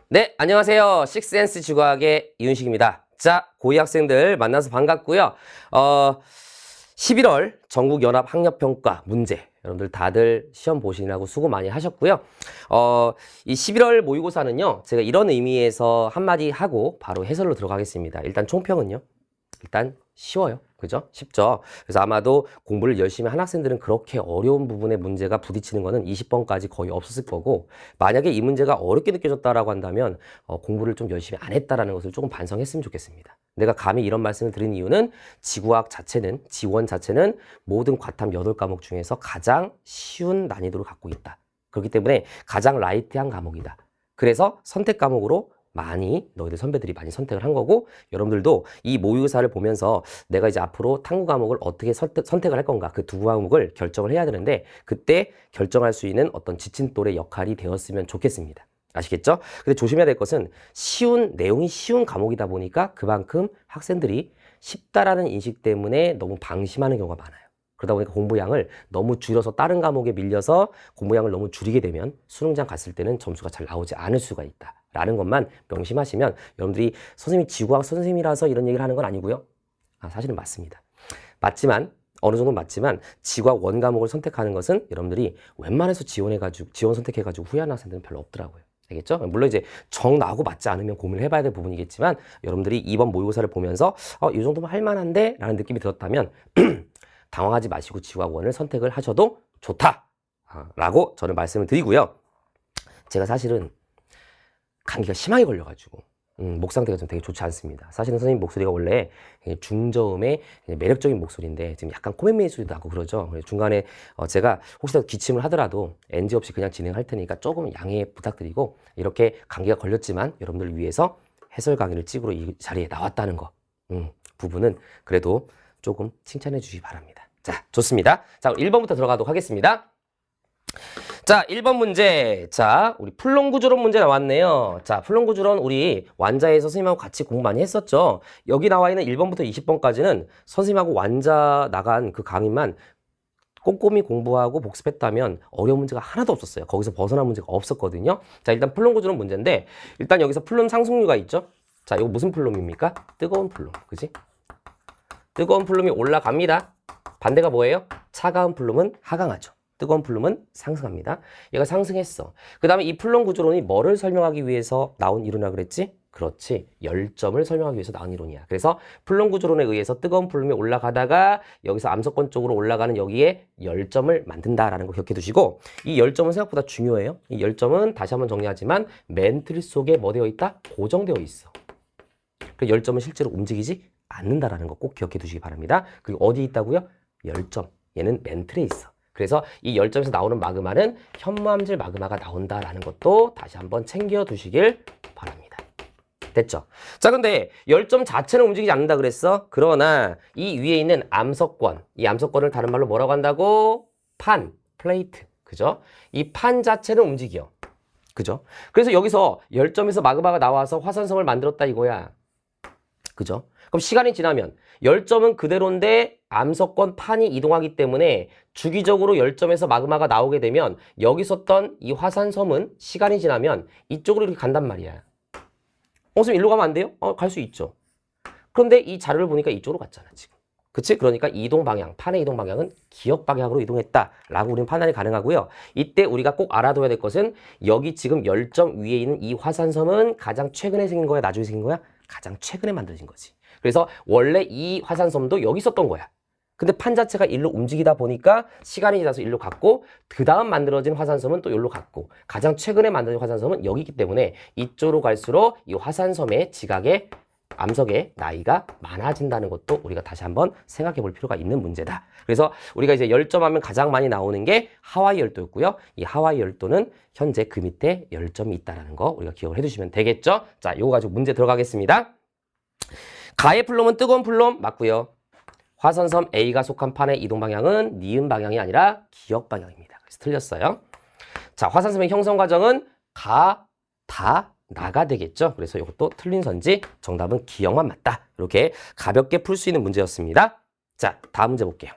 네, 안녕하세요. 식센스 지구학의 이윤식입니다. 자, 고2 학생들 만나서 반갑고요. 11월 전국연합학력평가 문제, 여러분들 다들 시험 보시느라고 수고 많이 하셨고요. 이 11월 모의고사는요, 제가 이런 의미에서 한마디 하고 바로 해설로 들어가겠습니다. 일단 총평은요, 일단 쉬워요. 그죠? 쉽죠? 그래서 아마도 공부를 열심히 한 학생들은 그렇게 어려운 부분의 문제가 부딪히는 거는 20번까지 거의 없었을 거고, 만약에 이 문제가 어렵게 느껴졌다라고 한다면 공부를 좀 열심히 안 했다라는 것을 조금 반성했으면 좋겠습니다. 내가 감히 이런 말씀을 드린 이유는 지구학 자체는, 지원 자체는 모든 과탐 8과목 중에서 가장 쉬운 난이도를 갖고 있다. 그렇기 때문에 가장 라이트한 과목이다. 그래서 선택 과목으로 너희들 선배들이 많이 선택을 한 거고, 여러분들도 이 모의고사를 보면서 내가 이제 앞으로 탐구 과목을 어떻게 선택을 할 건가, 그 두 과목을 결정을 해야 되는데, 그때 결정할 수 있는 어떤 지침돌의 역할이 되었으면 좋겠습니다. 아시겠죠? 근데 조심해야 될 것은 내용이 쉬운 과목이다 보니까 그만큼 학생들이 쉽다라는 인식 때문에 너무 방심하는 경우가 많아요. 그러다 보니까 공부량을 너무 줄여서 다른 과목에 밀려서 공부량을 너무 줄이게 되면 수능장 갔을 때는 점수가 잘 나오지 않을 수가 있다. 라는 것만 명심하시면, 여러분들이 선생님이 지구학 선생님이라서 이런 얘기를 하는 건 아니고요. 사실은 맞습니다. 어느 정도는 맞지만 지구학 원 과목을 선택하는 것은 여러분들이 웬만해서 지원 선택해가지고 후회하는 학생들은 별로 없더라고요. 알겠죠? 물론 이제 정 나하고 맞지 않으면 고민을 해봐야 될 부분이겠지만, 여러분들이 이번 모의고사를 보면서 이 정도면 할만한데? 라는 느낌이 들었다면 당황하지 마시고 지구학 원을 선택을 하셔도 좋다! 라고 저는 말씀을 드리고요. 제가 사실은 감기가 심하게 걸려가지고 목 상태가 좀 되게 좋지 않습니다. 사실은 선생님 목소리가 원래 중저음의 매력적인 목소리인데 지금 약간 코맹맹이 소리도 나고 그러죠. 중간에 제가 혹시라도 기침을 하더라도 NG 없이 그냥 진행할 테니까 조금 양해 부탁드리고, 이렇게 감기가 걸렸지만 여러분들 위해서 해설 강의를 찍으러 이 자리에 나왔다는 거 부분은 그래도 조금 칭찬해 주시기 바랍니다. 자, 좋습니다. 자, 1번부터 들어가도록 하겠습니다. 자, 1번 문제. 자, 우리 풀론구조론 문제 나왔네요. 자, 풀론구조론 우리 완자에서 선생님하고 같이 공부 많이 했었죠. 여기 나와 있는 1번부터 20번까지는 선생님하고 완자 나간 그 강의만 꼼꼼히 공부하고 복습했다면 어려운 문제가 하나도 없었어요. 거기서 벗어난 문제가 없었거든요. 자, 일단 풀론구조론 문제인데, 일단 여기서 풀론 상승류가 있죠. 자, 이거 무슨 풀론입니까? 뜨거운 풀론. 그지? 뜨거운 풀론이 올라갑니다. 반대가 뭐예요? 차가운 풀론은 하강하죠. 뜨거운 풀lum은 상승합니다. 얘가 상승했어. 그 다음에 이 풀론 구조론이 뭐를 설명하기 위해서 나온 이론이라 그랬지? 그렇지. 열점을 설명하기 위해서 나온 이론이야. 그래서 풀론 구조론에 의해서 뜨거운 풀lum이 올라가다가 여기서 암석권 쪽으로 올라가는 여기에 열점을 만든다라는 거 기억해 두시고, 이 열점은 생각보다 중요해요. 이 열점은 다시 한번 정리하지만 멘틀 속에 뭐 되어 있다? 고정되어 있어. 그 열점은 실제로 움직이지 않는다라는 거 꼭 기억해 두시기 바랍니다. 그리고 어디 있다고요? 열점. 얘는 멘틀에 있어. 그래서 이 열점에서 나오는 마그마는 현무암질 마그마가 나온다라는 것도 다시 한번 챙겨두시길 바랍니다. 됐죠? 자, 근데 열점 자체는 움직이지 않는다 그랬어? 그러나 이 위에 있는 암석권, 이 암석권을 다른 말로 뭐라고 한다고? 플레이트. 그죠? 이 판 자체는 움직여. 그죠? 그래서 여기서 열점에서 마그마가 나와서 화산성을 만들었다 이거야. 그죠? 그럼 시간이 지나면 열점은 그대로인데 암석권 판이 이동하기 때문에 주기적으로 열점에서 마그마가 나오게 되면 여기 있었던 이 화산섬은 시간이 지나면 이쪽으로 이렇게 간단 말이야. 선생님 일로 가면 안 돼요? 갈 수 있죠. 그런데 이 자료를 보니까 이쪽으로 갔잖아 지금. 그치? 그러니까 이동 방향, 판의 이동 방향은 기역 방향으로 이동했다라고 우리는 판단이 가능하고요. 이때 우리가 꼭 알아둬야 될 것은 여기 지금 열점 위에 있는 이 화산섬은 가장 최근에 생긴 거야? 나중에 생긴 거야? 가장 최근에 만들어진 거지. 그래서 원래 이 화산섬도 여기 있었던 거야. 근데 판 자체가 일로 움직이다 보니까 시간이 지나서 일로 갔고, 그 다음 만들어진 화산섬은 또 여기로 갔고, 가장 최근에 만들어진 화산섬은 여기 있기 때문에 이쪽으로 갈수록 이 화산섬의 지각의 암석의 나이가 많아진다는 것도 우리가 다시 한번 생각해 볼 필요가 있는 문제다. 그래서 우리가 이제 열점하면 가장 많이 나오는 게 하와이 열도였고요. 이 하와이 열도는 현재 그 밑에 열점이 있다는 거 우리가 기억을 해두시면 되겠죠. 자, 이거 가지고 문제 들어가겠습니다. 가의 풀lum은 뜨거운 풀룸 맞고요. 화산섬 A가 속한 판의 이동 방향은 니은 방향이 아니라 기역 방향입니다. 그래서 틀렸어요. 자, 화산섬의 형성 과정은 가, 다, 나가 되겠죠. 그래서 이것도 틀린 선지, 정답은 기역만 맞다. 이렇게 가볍게 풀 수 있는 문제였습니다. 자, 다음 문제 볼게요.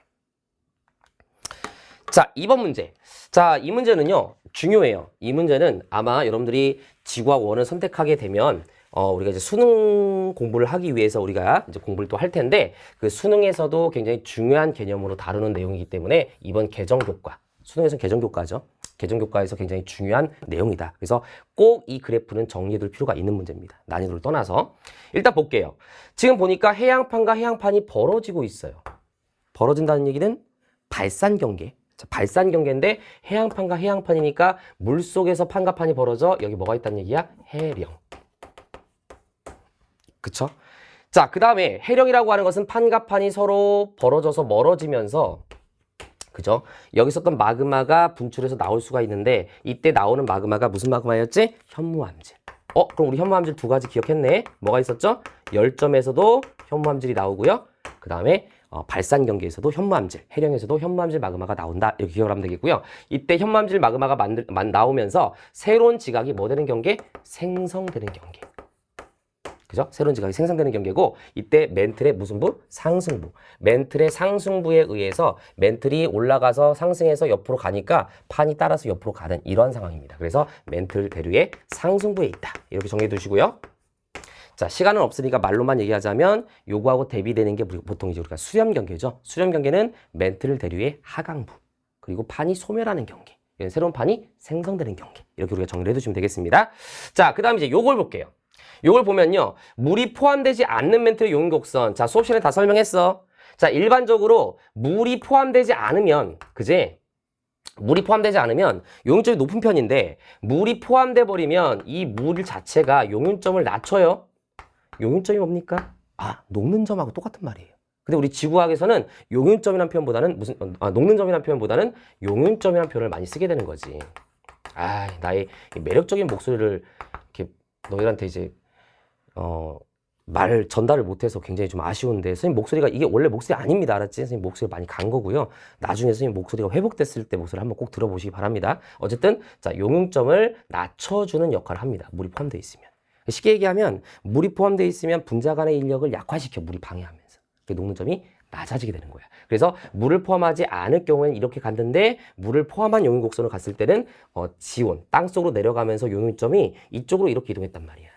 자, 2번 문제. 자, 이 문제는요, 중요해요. 이 문제는 아마 여러분들이 지구와 원을 선택하게 되면, 우리가 이제 수능 공부를 하기 위해서 우리가 이제 공부를 또 할 텐데, 그 수능에서도 굉장히 중요한 개념으로 다루는 내용이기 때문에, 이번 개정교과, 수능에서는 개정교과죠. 개정교과에서 굉장히 중요한 내용이다. 그래서 꼭 이 그래프는 정리해둘 필요가 있는 문제입니다. 난이도를 떠나서. 일단 볼게요. 지금 보니까 해양판과 해양판이 벌어지고 있어요. 벌어진다는 얘기는 발산경계. 자, 발산경계인데 해양판과 해양판이니까 물속에서 판과 판이 벌어져 여기 뭐가 있다는 얘기야? 해령. 그쵸? 자, 그 다음에 해령이라고 하는 것은 판과 판이 서로 벌어져서 멀어지면서 그죠? 여기 있었던 마그마가 분출해서 나올 수가 있는데 이때 나오는 마그마가 무슨 마그마였지? 현무암질. 그럼 우리 현무암질 두 가지 기억했네. 뭐가 있었죠? 열점에서도 현무암질이 나오고요. 그 다음에 발산 경계에서도 현무암질, 해령에서도 현무암질 마그마가 나온다. 이렇게 기억을 하면 되겠고요. 이때 현무암질 마그마가 나오면서 새로운 지각이 뭐 되는 경계? 생성되는 경계. 그죠? 새로운 지각이 생성되는 경계고 이때 멘틀의 무슨 부? 상승부. 멘틀의 상승부에 의해서 멘틀이 올라가서 상승해서 옆으로 가니까 판이 따라서 옆으로 가는 이런 상황입니다. 그래서 멘틀 대류의 상승부에 있다. 이렇게 정리해 두시고요. 자, 시간은 없으니까 말로만 얘기하자면 요거하고 대비되는 게 보통 이제 우리가 수렴 경계죠. 수렴 경계는 멘틀 대류의 하강부. 그리고 판이 소멸하는 경계. 새로운 판이 생성되는 경계. 이렇게 우리가 정리를 해 두시면 되겠습니다. 자, 그 다음 이제 요걸 볼게요. 요걸 보면요. 물이 포함되지 않는 멘틀의 용융곡선. 자, 수업 시간에 다 설명했어. 자, 일반적으로 물이 포함되지 않으면, 그지? 물이 포함되지 않으면 용융점이 높은 편인데 물이 포함돼 버리면 이 물 자체가 용융점을 낮춰요. 용융점이 뭡니까? 녹는 점하고 똑같은 말이에요. 근데 우리 지구학에서는 용융점이라는 표현보다는 녹는 점이라는 표현보다는 용융점이라는 표현을 많이 쓰게 되는 거지. 나의 매력적인 목소리를 이렇게 너희한테 이제 말을 전달을 못해서 굉장히 좀 아쉬운데 선생님 목소리가 이게 원래 목소리 아닙니다. 알았지? 선생님 목소리 많이 간 거고요. 나중에 선생님 목소리가 회복됐을 때 목소리 한번 꼭 들어보시기 바랍니다. 어쨌든 자, 용융점을 낮춰주는 역할을 합니다. 물이 포함되어 있으면. 쉽게 얘기하면 물이 포함되어 있으면 분자 간의 인력을 약화시켜 물이 방해하면서 녹는 점이 낮아지게 되는 거야. 그래서 물을 포함하지 않을 경우에는 이렇게 갔는데 물을 포함한 용융곡선을 갔을 때는 지온, 땅속으로 내려가면서 용융점이 이쪽으로 이렇게 이동했단 말이야.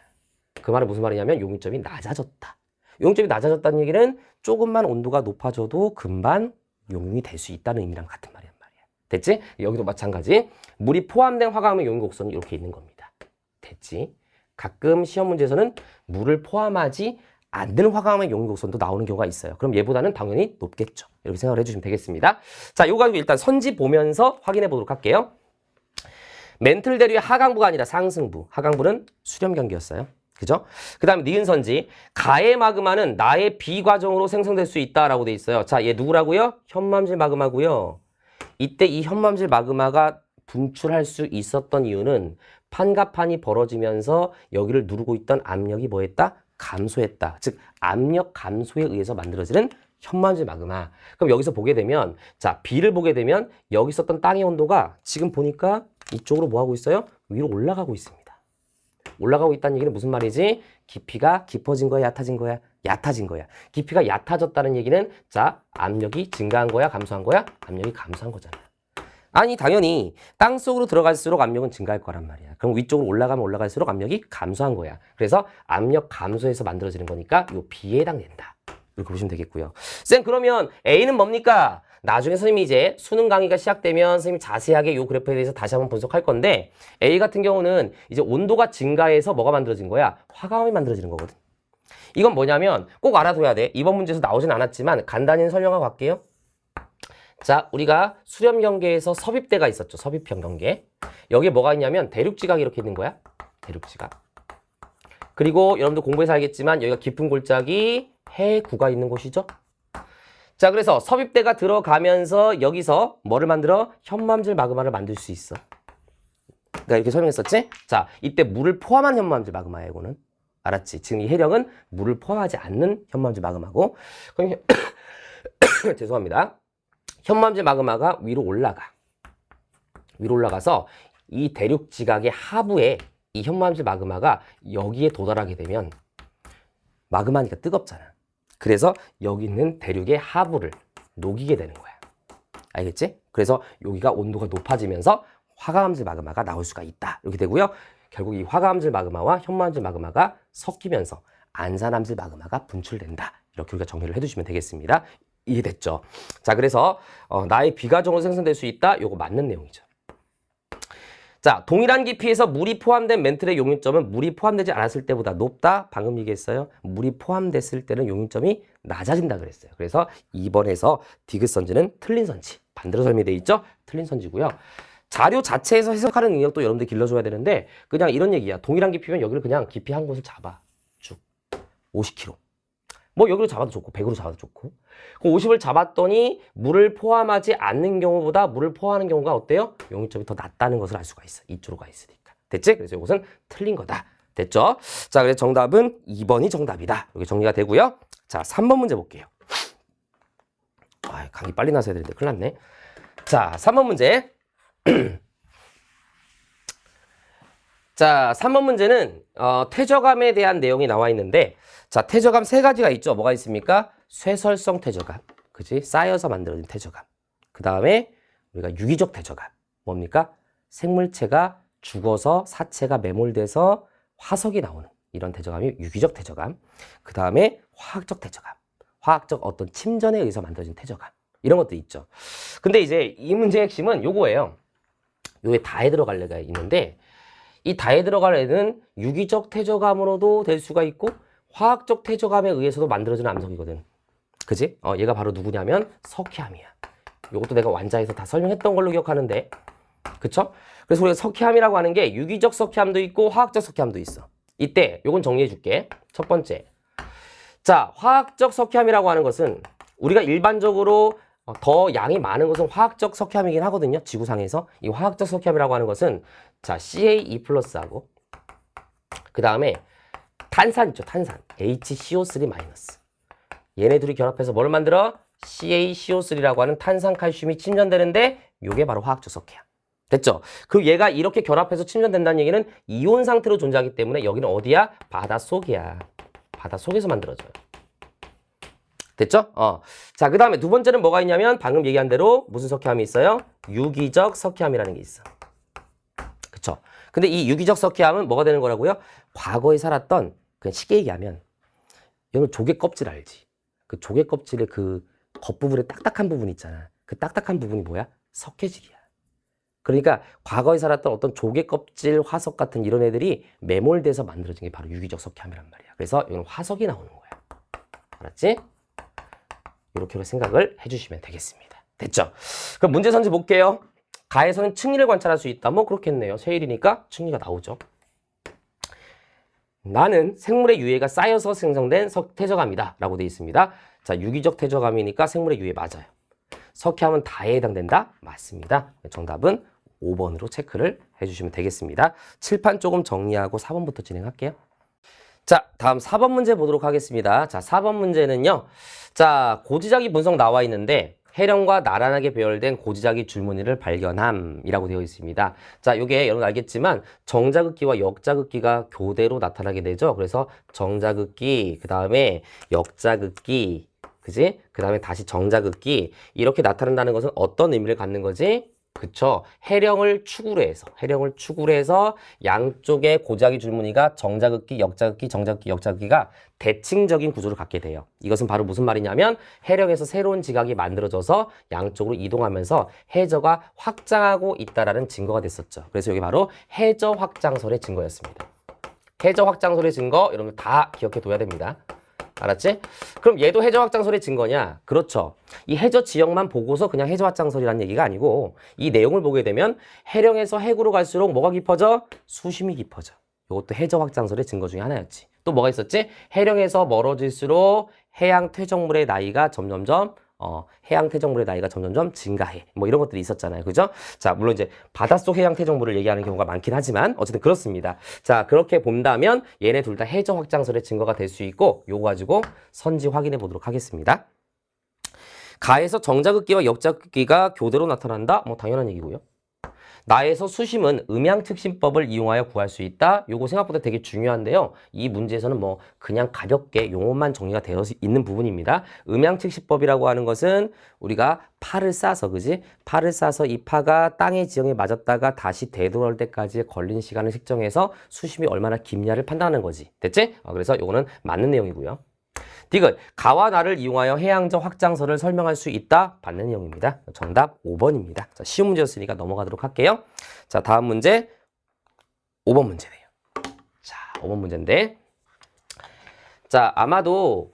그 말은 무슨 말이냐면 용융점이 낮아졌다. 용융점이 낮아졌다는 얘기는 조금만 온도가 높아져도 금방 용융이 될 수 있다는 의미랑 같은 말이란 말이야. 됐지? 여기도 마찬가지. 물이 포함된 화강암의 용융곡선이 이렇게 있는 겁니다. 됐지? 가끔 시험 문제에서는 물을 포함하지 않는 화강암의 용융곡선도 나오는 경우가 있어요. 그럼 얘보다는 당연히 높겠죠. 이렇게 생각을 해주시면 되겠습니다. 자, 요거 가지고 일단 선지 보면서 확인해 보도록 할게요. 멘틀 대류의 하강부가 아니라 상승부. 하강부는 수렴 경계였어요. 그죠? 그 다음에 니은 선지. 가해 마그마는 나의 비과정으로 생성될 수 있다라고 돼 있어요. 자, 얘 누구라고요? 현무암질 마그마고요. 이때 이 현무암질 마그마가 분출할 수 있었던 이유는 판과 판이 벌어지면서 여기를 누르고 있던 압력이 뭐했다? 감소했다. 즉 압력 감소에 의해서 만들어지는 현무암질 마그마. 그럼 여기서 보게 되면 자, B를 보게 되면 여기 있었던 땅의 온도가 지금 보니까 이쪽으로 뭐 하고 있어요? 위로 올라가고 있습니다. 올라가고 있다는 얘기는 무슨 말이지? 깊이가 깊어진 거야, 얕아진 거야? 얕아진 거야. 깊이가 얕아졌다는 얘기는 자, 압력이 증가한 거야, 감소한 거야? 압력이 감소한 거잖아. 아니, 당연히 땅속으로 들어갈수록 압력은 증가할 거란 말이야. 그럼 위쪽으로 올라가면 올라갈수록 압력이 감소한 거야. 그래서 압력 감소해서 만들어지는 거니까 요 B에 해당된다. 이렇게 보시면 되겠고요. 쌤, 그러면 A는 뭡니까? 나중에 선생님이 이제 수능 강의가 시작되면 선생님이 자세하게 이 그래프에 대해서 다시 한번 분석할 건데 A 같은 경우는 이제 온도가 증가해서 뭐가 만들어진 거야? 화강암이 만들어지는 거거든. 이건 뭐냐면 꼭 알아둬야 돼. 이번 문제에서 나오진 않았지만 간단히 설명하고 갈게요. 자, 우리가 수렴 경계에서 섭입대가 있었죠. 섭입형 경계. 여기에 뭐가 있냐면 대륙지각이 이렇게 있는 거야. 대륙지각. 그리고 여러분들 공부해서 알겠지만 여기가 깊은 골짜기 해구가 있는 곳이죠. 자, 그래서 섭입대가 들어가면서 여기서 뭐를 만들어? 현무암질 마그마를 만들 수 있어. 그러니까 이렇게 설명했었지? 자, 이때 물을 포함한 현무암질 마그마야, 이거는. 알았지? 지금 이 해령은 물을 포함하지 않는 현무암질 마그마고. 그럼 죄송합니다. 현무암질 마그마가 위로 올라가. 위로 올라가서 이 대륙 지각의 하부에 이 현무암질 마그마가 여기에 도달하게 되면 마그마니까 뜨겁잖아. 그래서 여기 있는 대륙의 하부를 녹이게 되는 거야. 알겠지? 그래서 여기가 온도가 높아지면서 화가암질 마그마가 나올 수가 있다. 이렇게 되고요. 결국 이 화가암질 마그마와 현무암질 마그마가 섞이면서 안산암질 마그마가 분출된다. 이렇게 우리가 정리를 해두시면 되겠습니다. 이해됐죠? 자, 그래서 나의 비과정으로 생성될 수 있다. 요거 맞는 내용이죠. 자, 동일한 깊이에서 물이 포함된 멘틀의 용융점은 물이 포함되지 않았을 때보다 높다. 방금 얘기했어요. 물이 포함됐을 때는 용융점이 낮아진다 그랬어요. 그래서 2번에서 디귿선지는 틀린 선지. 반대로 설명되어 있죠? 틀린 선지고요. 자료 자체에서 해석하는 능력도 여러분들 길러줘야 되는데 그냥 이런 얘기야. 동일한 깊이면 여기를 그냥 깊이 한 곳을 잡아. 쭉. 50km. 뭐 여기로 잡아도 좋고 100으로 잡아도 좋고 그 50을 잡았더니 물을 포함하지 않는 경우보다 물을 포함하는 경우가 어때요? 용융점이 더 낮다는 것을 알 수가 있어. 이쪽으로 가 있으니까. 됐지? 그래서 이것은 틀린 거다. 됐죠? 자, 그래서 정답은 2번이 정답이다. 이렇게 정리가 되고요. 자, 3번 문제 볼게요. 아, 감기 빨리 나서야 되는데 큰일 났네. 자, 3번 문제. 자, 3번 문제는 퇴적암에 대한 내용이 나와 있는데 자, 퇴적암 세 가지가 있죠. 뭐가 있습니까? 쇠설성 퇴적암. 그지? 쌓여서 만들어진 퇴적암. 그 다음에 우리가 유기적 퇴적암. 뭡니까? 생물체가 죽어서 사체가 매몰돼서 화석이 나오는 이런 퇴적암이 유기적 퇴적암. 그 다음에 화학적 퇴적암. 화학적 어떤 침전에 의해서 만들어진 퇴적암. 이런 것도 있죠. 근데 이제 이 문제의 핵심은 요거예요. 요게 다에 들어갈 애가 있는데 이 다에 들어갈 애는 유기적 퇴적암으로도 될 수가 있고 화학적 퇴적암에 의해서도 만들어지는 암석이거든. 그지? 얘가 바로 누구냐면 석회암이야. 이것도 내가 완자에서 다 설명했던 걸로 기억하는데. 그쵸? 그래서 우리가 석회암이라고 하는 게 유기적 석회암도 있고 화학적 석회암도 있어. 이때 요건 정리해 줄게. 첫 번째. 자, 화학적 석회암이라고 하는 것은 우리가 일반적으로 더 양이 많은 것은 화학적 석회암이긴 하거든요. 지구상에서. 이 화학적 석회암이라고 하는 것은 자, CaE 플러스하고 그 다음에 탄산 있죠. 탄산. HCO3-. 얘네 둘이 결합해서 뭘 만들어? CaCO3라고 하는 탄산칼슘이 침전되는데 요게 바로 화학적 석회암. 됐죠? 그리고 얘가 이렇게 결합해서 침전된다는 얘기는 이온 상태로 존재하기 때문에 여기는 어디야? 바닷속이야. 바닷속에서 만들어져요. 됐죠? 자, 그 다음에 두 번째는 뭐가 있냐면 방금 얘기한 대로 무슨 석회암이 있어요? 유기적 석회암이라는 게 있어. 그쵸? 근데 이 유기적 석회암은 뭐가 되는 거라고요? 과거에 살았던 그냥 쉽게 얘기하면 여러분 조개 껍질 알지? 그 조개 껍질의 그 겉부분에 딱딱한 부분 있잖아. 그 딱딱한 부분이 뭐야? 석회질이야. 그러니까 과거에 살았던 어떤 조개 껍질 화석 같은 이런 애들이 매몰돼서 만들어진 게 바로 유기적 석회암이란 말이야. 그래서 이건 화석이 나오는 거야. 알았지? 이렇게 생각을 해주시면 되겠습니다. 됐죠? 그럼 문제 선지 볼게요. 가에서는 층리를 관찰할 수 있다. 뭐 그렇겠네요. 세일이니까 층리가 나오죠. 나는 생물의 유해가 쌓여서 생성된 퇴적암이다 라고 되어 있습니다. 자, 유기적 퇴적암이니까 생물의 유해 맞아요. 석회암은 다에 해당된다? 맞습니다. 정답은 5번으로 체크를 해주시면 되겠습니다. 칠판 조금 정리하고 4번부터 진행할게요. 자, 다음 4번 문제 보도록 하겠습니다. 자, 4번 문제는요. 자, 고지자기 분석 나와 있는데 해령과 나란하게 배열된 고지자기 줄무늬를 발견함이라고 되어 있습니다. 자, 요게 여러분 알겠지만 정자극기와 역자극기가 교대로 나타나게 되죠. 그래서 정자극기, 그 다음에 역자극기, 그지? 그 다음에 다시 정자극기 이렇게 나타난다는 것은 어떤 의미를 갖는 거지? 그쵸? 해령을 축으로 해서 양쪽의 고지자기 줄무늬가 정자극기, 역자극기, 정자극기, 역자극기가 대칭적인 구조를 갖게 돼요. 이것은 바로 무슨 말이냐면 해령에서 새로운 지각이 만들어져서 양쪽으로 이동하면서 해저가 확장하고 있다라는 증거가 됐었죠. 그래서 여기 바로 해저 확장설의 증거였습니다. 해저 확장설의 증거 이런 거 다 기억해 둬야 됩니다. 알았지? 그럼 얘도 해저 확장설의 증거냐? 그렇죠. 이 해저 지역만 보고서 그냥 해저 확장설이라는 얘기가 아니고 이 내용을 보게 되면 해령에서 해구로 갈수록 뭐가 깊어져? 수심이 깊어져. 이것도 해저 확장설의 증거 중에 하나였지. 또 뭐가 있었지? 해령에서 멀어질수록 해양 퇴적물의 나이가 점점점 증가해. 뭐 이런 것들이 있었잖아요. 그죠? 자, 물론 이제 바닷속 해양 퇴적물을 얘기하는 경우가 많긴 하지만 어쨌든 그렇습니다. 자, 그렇게 본다면 얘네 둘 다 해저 확장설의 증거가 될 수 있고 요거 가지고 선지 확인해 보도록 하겠습니다. 가에서 정자극기와 역자극기가 교대로 나타난다? 뭐 당연한 얘기고요. 나에서 수심은 음양특심법을 이용하여 구할 수 있다. 요거 생각보다 되게 중요한데요. 이 문제에서는 뭐 그냥 가볍게 용어만 정리가 되어 있는 부분입니다. 음양특심법이라고 하는 것은 우리가 팔을 싸서, 그지? 팔을 싸서 이 파가 땅의 지형에 맞았다가 다시 되돌아올 때까지 걸린 시간을 측정해서 수심이 얼마나 깊냐를 판단하는 거지. 됐지? 그래서 요거는 맞는 내용이고요. 디귿, 가와 나를 이용하여 해양적 확장설을 설명할 수 있다. 받는 내용입니다. 정답 5번입니다. 자, 쉬운 문제였으니까 넘어가도록 할게요. 자, 다음 문제 5번 문제네요. 자, 5번 문제인데, 자, 아마도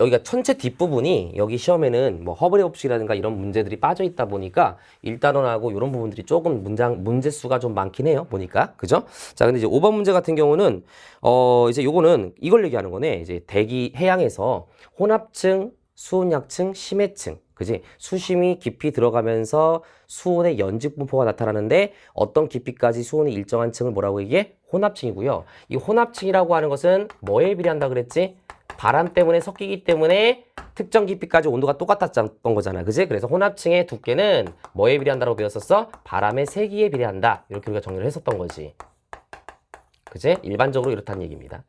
여기가 천체 뒷부분이 여기 시험에는 뭐 허블의 법칙이라든가 이런 문제들이 빠져 있다 보니까 일단원하고 이런 부분들이 조금 문제 수가 좀 많긴 해요. 보니까. 그죠? 자, 근데 이제 5번 문제 같은 경우는 이제 요거는 이걸 얘기하는 거네. 이제 대기 해양에서 혼합층, 수온약층, 심해층. 그지? 수심이 깊이 들어가면서 수온의 연직 분포가 나타나는데 어떤 깊이까지 수온이 일정한 층을 뭐라고 얘기해? 혼합층이고요. 이 혼합층이라고 하는 것은 뭐에 비례한다 그랬지? 바람 때문에 섞이기 때문에 특정 깊이까지 온도가 똑같았던 거잖아. 그지? 그래서 혼합층의 두께는 뭐에 비례한다고 배웠었어? 바람의 세기에 비례한다. 이렇게 우리가 정리를 했었던 거지. 그지? 일반적으로 이렇다는 얘기입니다.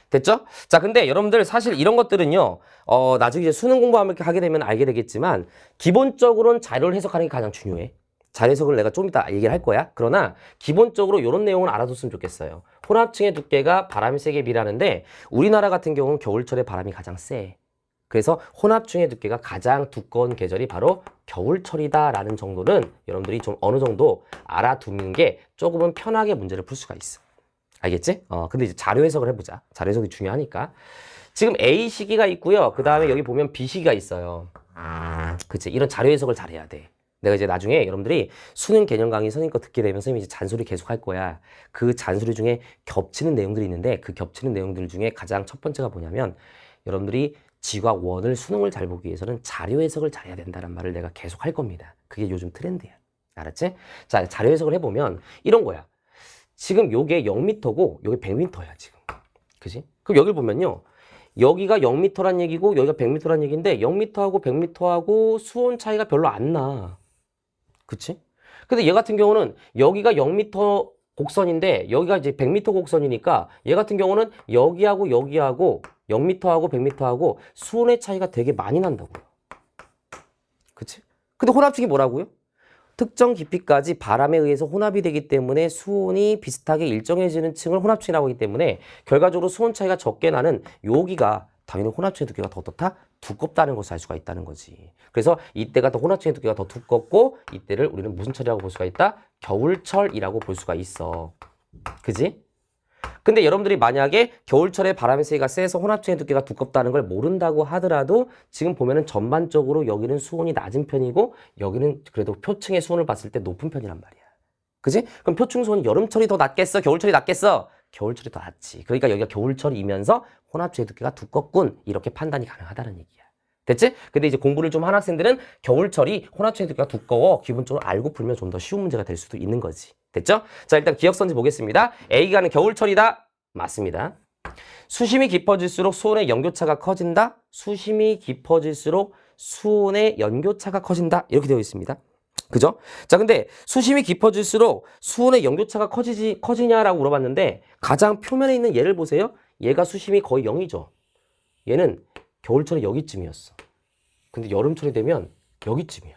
됐죠? 자, 근데 여러분들 사실 이런 것들은요, 나중에 이제 수능 공부하면 하게 되면 알게 되겠지만, 기본적으로는 자료를 해석하는 게 가장 중요해. 자료 해석을 내가 좀 이따 얘기를 할 거야. 그러나 기본적으로 이런 내용은 알아뒀으면 좋겠어요. 혼합층의 두께가 바람의 세기에 비례하는데 우리나라 같은 경우는 겨울철에 바람이 가장 세. 그래서 혼합층의 두께가 가장 두꺼운 계절이 바로 겨울철이다라는 정도는 여러분들이 좀 어느 정도 알아두는 게 조금은 편하게 문제를 풀 수가 있어. 알겠지? 근데 이제 자료 해석을 해보자. 자료 해석이 중요하니까. 지금 A 시기가 있고요. 그 다음에 여기 보면 B 시기가 있어요. 그치? 이런 자료 해석을 잘해야 돼. 내가 이제 나중에 여러분들이 수능 개념 강의 선생님 거 듣게 되면 선생님이 이제 잔소리 계속 할 거야. 그 잔소리 중에 겹치는 내용들이 있는데 그 겹치는 내용들 중에 가장 첫 번째가 뭐냐면 여러분들이 지과 원을 수능을 잘 보기 위해서는 자료 해석을 잘해야 된다는 말을 내가 계속 할 겁니다. 그게 요즘 트렌드야. 알았지? 자, 자료 해석을 해보면 이런 거야. 지금 요게 0m고 요게 100m야 지금. 그지? 그럼 여기를 보면요. 여기가 0m란 얘기고 여기가 100m란 얘기인데 0m하고 100m하고 수온 차이가 별로 안 나. 그치? 근데 얘 같은 경우는 여기가 0m 곡선인데 여기가 이제 100m 곡선이니까 얘 같은 경우는 여기하고 여기하고 0m하고 100m하고 수온의 차이가 되게 많이 난다고요. 그치? 근데 혼합층이 뭐라고요? 특정 깊이까지 바람에 의해서 혼합이 되기 때문에 수온이 비슷하게 일정해지는 층을 혼합층이라고 하기 때문에 결과적으로 수온 차이가 적게 나는 여기가 당연히 혼합층의 두께가 더 어떻다? 두껍다는 것을 알 수가 있다는 거지. 그래서 이때가 더 혼합층의 두께가 더 두껍고 이때를 우리는 무슨 철이라고 볼 수가 있다? 겨울철이라고 볼 수가 있어. 그지? 근데 여러분들이 만약에 겨울철에 바람의 세기가 세서 혼합층의 두께가 두껍다는 걸 모른다고 하더라도 지금 보면은 전반적으로 여기는 수온이 낮은 편이고 여기는 그래도 표층의 수온을 봤을 때 높은 편이란 말이야. 그지? 그럼 표층 수온이 여름철이 더 낮겠어? 겨울철이 낮겠어? 겨울철이 더 낮지. 그러니까 여기가 겨울철이면서 혼합층의 두께가 두껍군. 이렇게 판단이 가능하다는 얘기야. 됐지? 근데 이제 공부를 좀 한 학생들은 겨울철이 혼합층의 두께가 두꺼워. 기본적으로 알고 풀면 좀 더 쉬운 문제가 될 수도 있는 거지. 됐죠? 자, 일단 기억선지 보겠습니다. A가는 겨울철이다. 맞습니다. 수심이 깊어질수록 수온의 연교차가 커진다. 수심이 깊어질수록 수온의 연교차가 커진다. 이렇게 되어 있습니다. 그죠? 자, 근데 수심이 깊어질수록 수온의 연교차가 커지냐라고 물어봤는데 가장 표면에 있는 얘를 보세요. 얘가 수심이 거의 0이죠. 얘는 겨울철에 여기쯤이었어. 근데 여름철이 되면 여기쯤이야.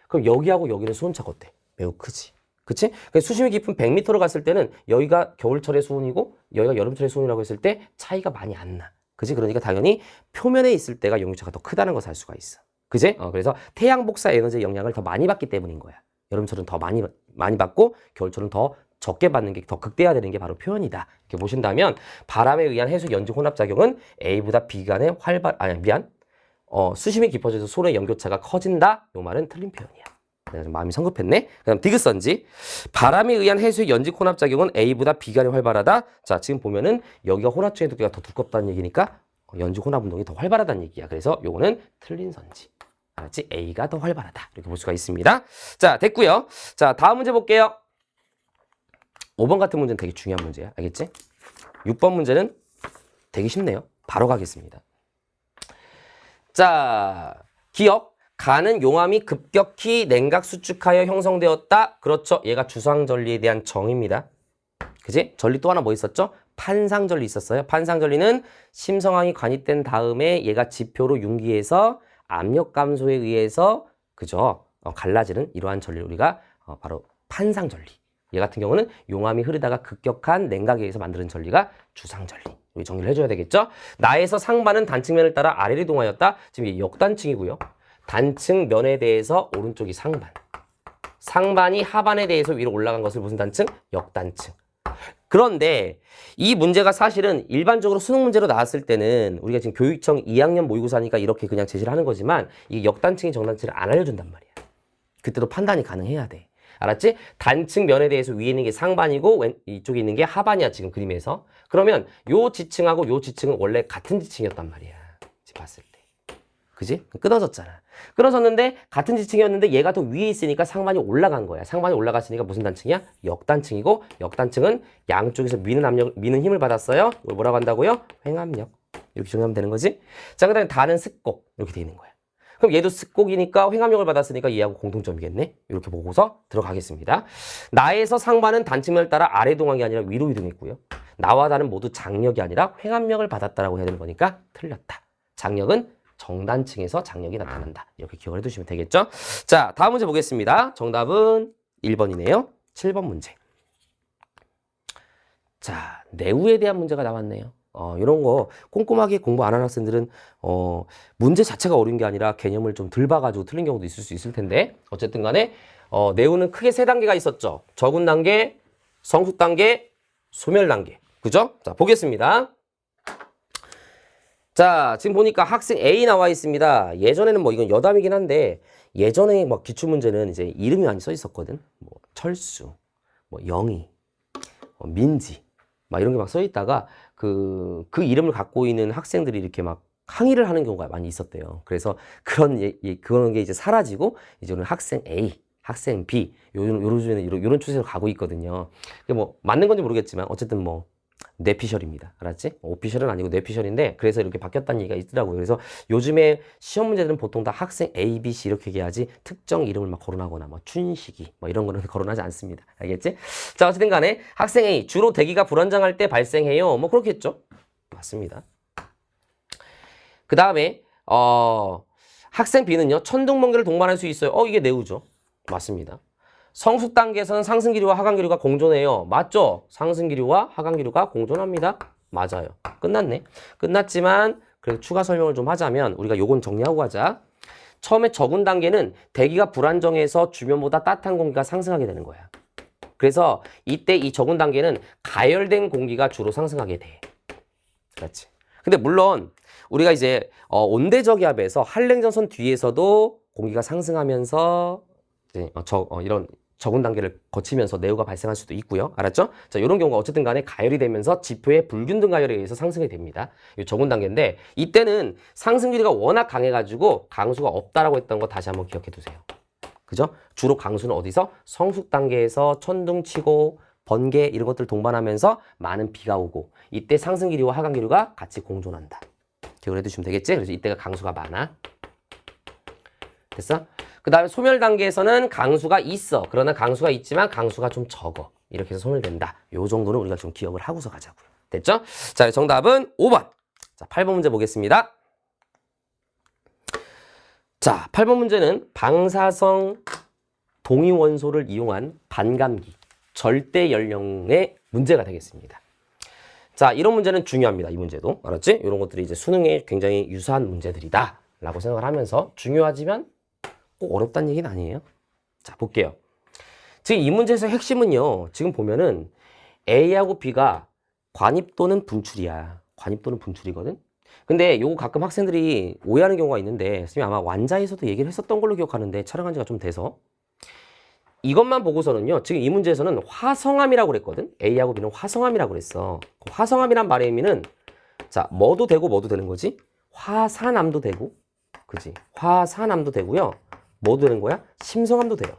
그럼 여기하고 여기는 수온차가 어때? 매우 크지. 그치? 그러니까 수심이 깊은 100m로 갔을 때는 여기가 겨울철의 수온이고 여기가 여름철의 수온이라고 했을 때 차이가 많이 안 나. 그치? 그러니까 당연히 표면에 있을 때가 연교차가 더 크다는 것을 알 수가 있어. 그치? 그래서 태양 복사 에너지의 영향을 더 많이 받기 때문인 거야. 여름철은 더 많이 받고 겨울철은 더 적게 받는 게 더 극대화되는 게 바로 표현이다. 이렇게 보신다면 바람에 의한 해수 연직 혼합 작용은 A보다 B간의 수심이 깊어져서 수온의 연교차가 커진다. 이 말은 틀린 표현이야. 내가 좀 마음이 성급했네. 그다음 디귿선지. 바람에 의한 해수의 연직 혼합 작용은 A보다 B간이 활발하다. 자, 지금 보면은 여기가 혼합층의 두께가 더 두껍다는 얘기니까 연직 혼합 운동이 더 활발하다는 얘기야. 그래서 요거는 틀린 선지. 알았지? A가 더 활발하다. 이렇게 볼 수가 있습니다. 자, 됐고요. 자, 다음 문제 볼게요. 5번 같은 문제는 되게 중요한 문제야. 알겠지? 6번 문제는 되게 쉽네요. 바로 가겠습니다. 자, 기억. 가는 용암이 급격히 냉각 수축하여 형성되었다. 그렇죠. 얘가 주상전리에 대한 정의입니다. 그지? 전리 또 하나 뭐 있었죠? 판상전리 있었어요. 판상전리는 심성항이 관입된 다음에 얘가 지표로 융기해서 압력 감소에 의해서 그죠? 갈라지는 이러한 전리를 우리가 바로 판상전리. 얘 같은 경우는 용암이 흐르다가 급격한 냉각에 의해서 만드는 전리가 주상전리. 우리 정리를 해줘야 되겠죠? 나에서 상반은 단층면을 따라 아래로 이동하였다. 지금 이게 역단층이고요. 단층면에 대해서 오른쪽이 상반. 상반이 하반에 대해서 위로 올라간 것을 무슨 단층? 역단층. 그런데 이 문제가 사실은 일반적으로 수능 문제로 나왔을 때는 우리가 지금 교육청 2학년 모의고사니까 이렇게 그냥 제시를 하는 거지만 이게 역단층이 정단층을 안 알려준단 말이야. 그때도 판단이 가능해야 돼. 알았지? 단층 면에 대해서 위에 있는 게 상반이고 이쪽에 있는 게 하반이야 지금 그림에서. 그러면 요 지층하고 요 지층은 원래 같은 지층이었단 말이야. 지금 봤을 때. 그지? 끊어졌잖아. 끊어졌는데 같은 지층이었는데 얘가 더 위에 있으니까 상반이 올라간 거야. 상반이 올라갔으니까 무슨 단층이야? 역단층이고 역단층은 양쪽에서 미는 힘을 받았어요. 이걸 뭐라고 한다고요? 횡압력. 이렇게 정리하면 되는 거지? 자, 그 다음에 다는 습곡. 이렇게 돼 있는 거야. 그럼 얘도 습곡이니까 횡압력을 받았으니까 얘하고 공통점이겠네. 이렇게 보고서 들어가겠습니다. 나에서 상반은 단층면을 따라 아래 동항이 아니라 위로 이동했고요. 나와 다는 모두 장력이 아니라 횡압력을 받았다라고 해야 되는 거니까 틀렸다. 장력은 정단층에서 장력이 나타난다. 이렇게 기억을 해두시면 되겠죠? 자, 다음 문제 보겠습니다. 정답은 1번이네요. 7번 문제. 자, 내우에 대한 문제가 나왔네요. 이런 거 꼼꼼하게 공부 안 하는 학생들은 문제 자체가 어려운 게 아니라 개념을 좀 덜 봐가지고 틀린 경우도 있을 수 있을 텐데 어쨌든 간에 내우는 크게 3단계가 있었죠. 적은 단계, 성숙 단계, 소멸 단계. 그죠? 자, 보겠습니다. 자, 지금 보니까 학생 A 나와 있습니다. 예전에는 뭐 이건 여담이긴 한데 예전에 막 기출문제는 이제 이름이 많이 써 있었거든. 뭐 철수, 뭐 영희, 민지 막 이런 게 막 써 있다가 그 이름을 갖고 있는 학생들이 이렇게 막 항의를 하는 경우가 많이 있었대요. 그래서 그런 게 이제 사라지고 이제 오늘 학생 A, 학생 B 요즘에는 이런 추세로 가고 있거든요. 뭐 맞는 건지 모르겠지만 어쨌든 뭐 뇌피셜입니다. 알았지? 오피셜은 아니고 뇌피셜인데 그래서 이렇게 바뀌었다는 얘기가 있더라고요. 그래서 요즘에 시험 문제들은 보통 다 학생 A, B, C 이렇게 얘기하지 특정 이름을 막 거론하거나 뭐 춘식이 뭐 이런 거는 거론하지 않습니다. 알겠지? 자, 어쨌든 간에 학생 A 주로 대기가 불안정할 때 발생해요. 뭐 그렇겠죠? 맞습니다. 그 다음에 학생 B는요. 천둥번개를 동반할 수 있어요. 이게 내우죠. 맞습니다. 성숙 단계에서는 상승기류와 하강기류가 공존해요. 맞죠? 상승기류와 하강기류가 공존합니다. 맞아요. 끝났네. 끝났지만 그래도 추가 설명을 좀 하자면 우리가 요건 정리하고 가자. 처음에 적은 단계는 대기가 불안정해서 주변보다 따뜻한 공기가 상승하게 되는 거야. 그래서 이때 이 적은 단계는 가열된 공기가 주로 상승하게 돼. 그렇지. 근데 물론 우리가 이제 온대저기압에서 한랭전선 뒤에서도 공기가 상승하면서 이제 이런 적은 단계를 거치면서 내우가 발생할 수도 있고요. 알았죠? 자, 이런 경우가 어쨌든 간에 가열이 되면서 지표의 불균등 가열에 의해서 상승이 됩니다. 이 적은 단계인데 이때는 상승률이가 워낙 강해가지고 강수가 없다라고 했던 거 다시 한번 기억해 두세요. 그죠? 주로 강수는 어디서? 성숙 단계에서 천둥치고 번개 이런 것들 동반하면서 많은 비가 오고 이때 상승기류와 하강기류가 같이 공존한다. 기억을 해두시면 되겠지? 그래서 이때가 강수가 많아. 됐어? 그 다음에 소멸 단계에서는 강수가 있어. 그러나 강수가 있지만 강수가 좀 적어. 이렇게 해서 소멸된다. 요 정도는 우리가 좀 기억을 하고서 가자고요. 됐죠? 자, 정답은 5번. 자, 8번 문제 보겠습니다. 자, 8번 문제는 방사성 동위원소를 이용한 반감기, 절대 연령의 문제가 되겠습니다. 자, 이런 문제는 중요합니다. 이 문제도. 알았지? 이런 것들이 이제 수능에 굉장히 유사한 문제들이다. 라고 생각을 하면서 중요하지만 꼭 어렵다는 얘기는 아니에요. 자, 볼게요. 지금 이 문제에서 핵심은요. 지금 보면은 A하고 B가 관입 또는 분출이야. 관입 또는 분출이거든. 근데 요거 가끔 학생들이 오해하는 경우가 있는데 선생님이 아마 완자에서도 얘기를 했었던 걸로 기억하는데 촬영한 지가 좀 돼서 이것만 보고서는요. 지금 이 문제에서는 화성암이라고 그랬거든. A하고 B는 화성암이라고 그랬어. 화성암이란 말의 의미는 자, 뭐도 되고 뭐도 되는 거지? 화산암도 되고 그지? 화산암도 되고요. 뭐도 되는 거야? 심성암도 돼요.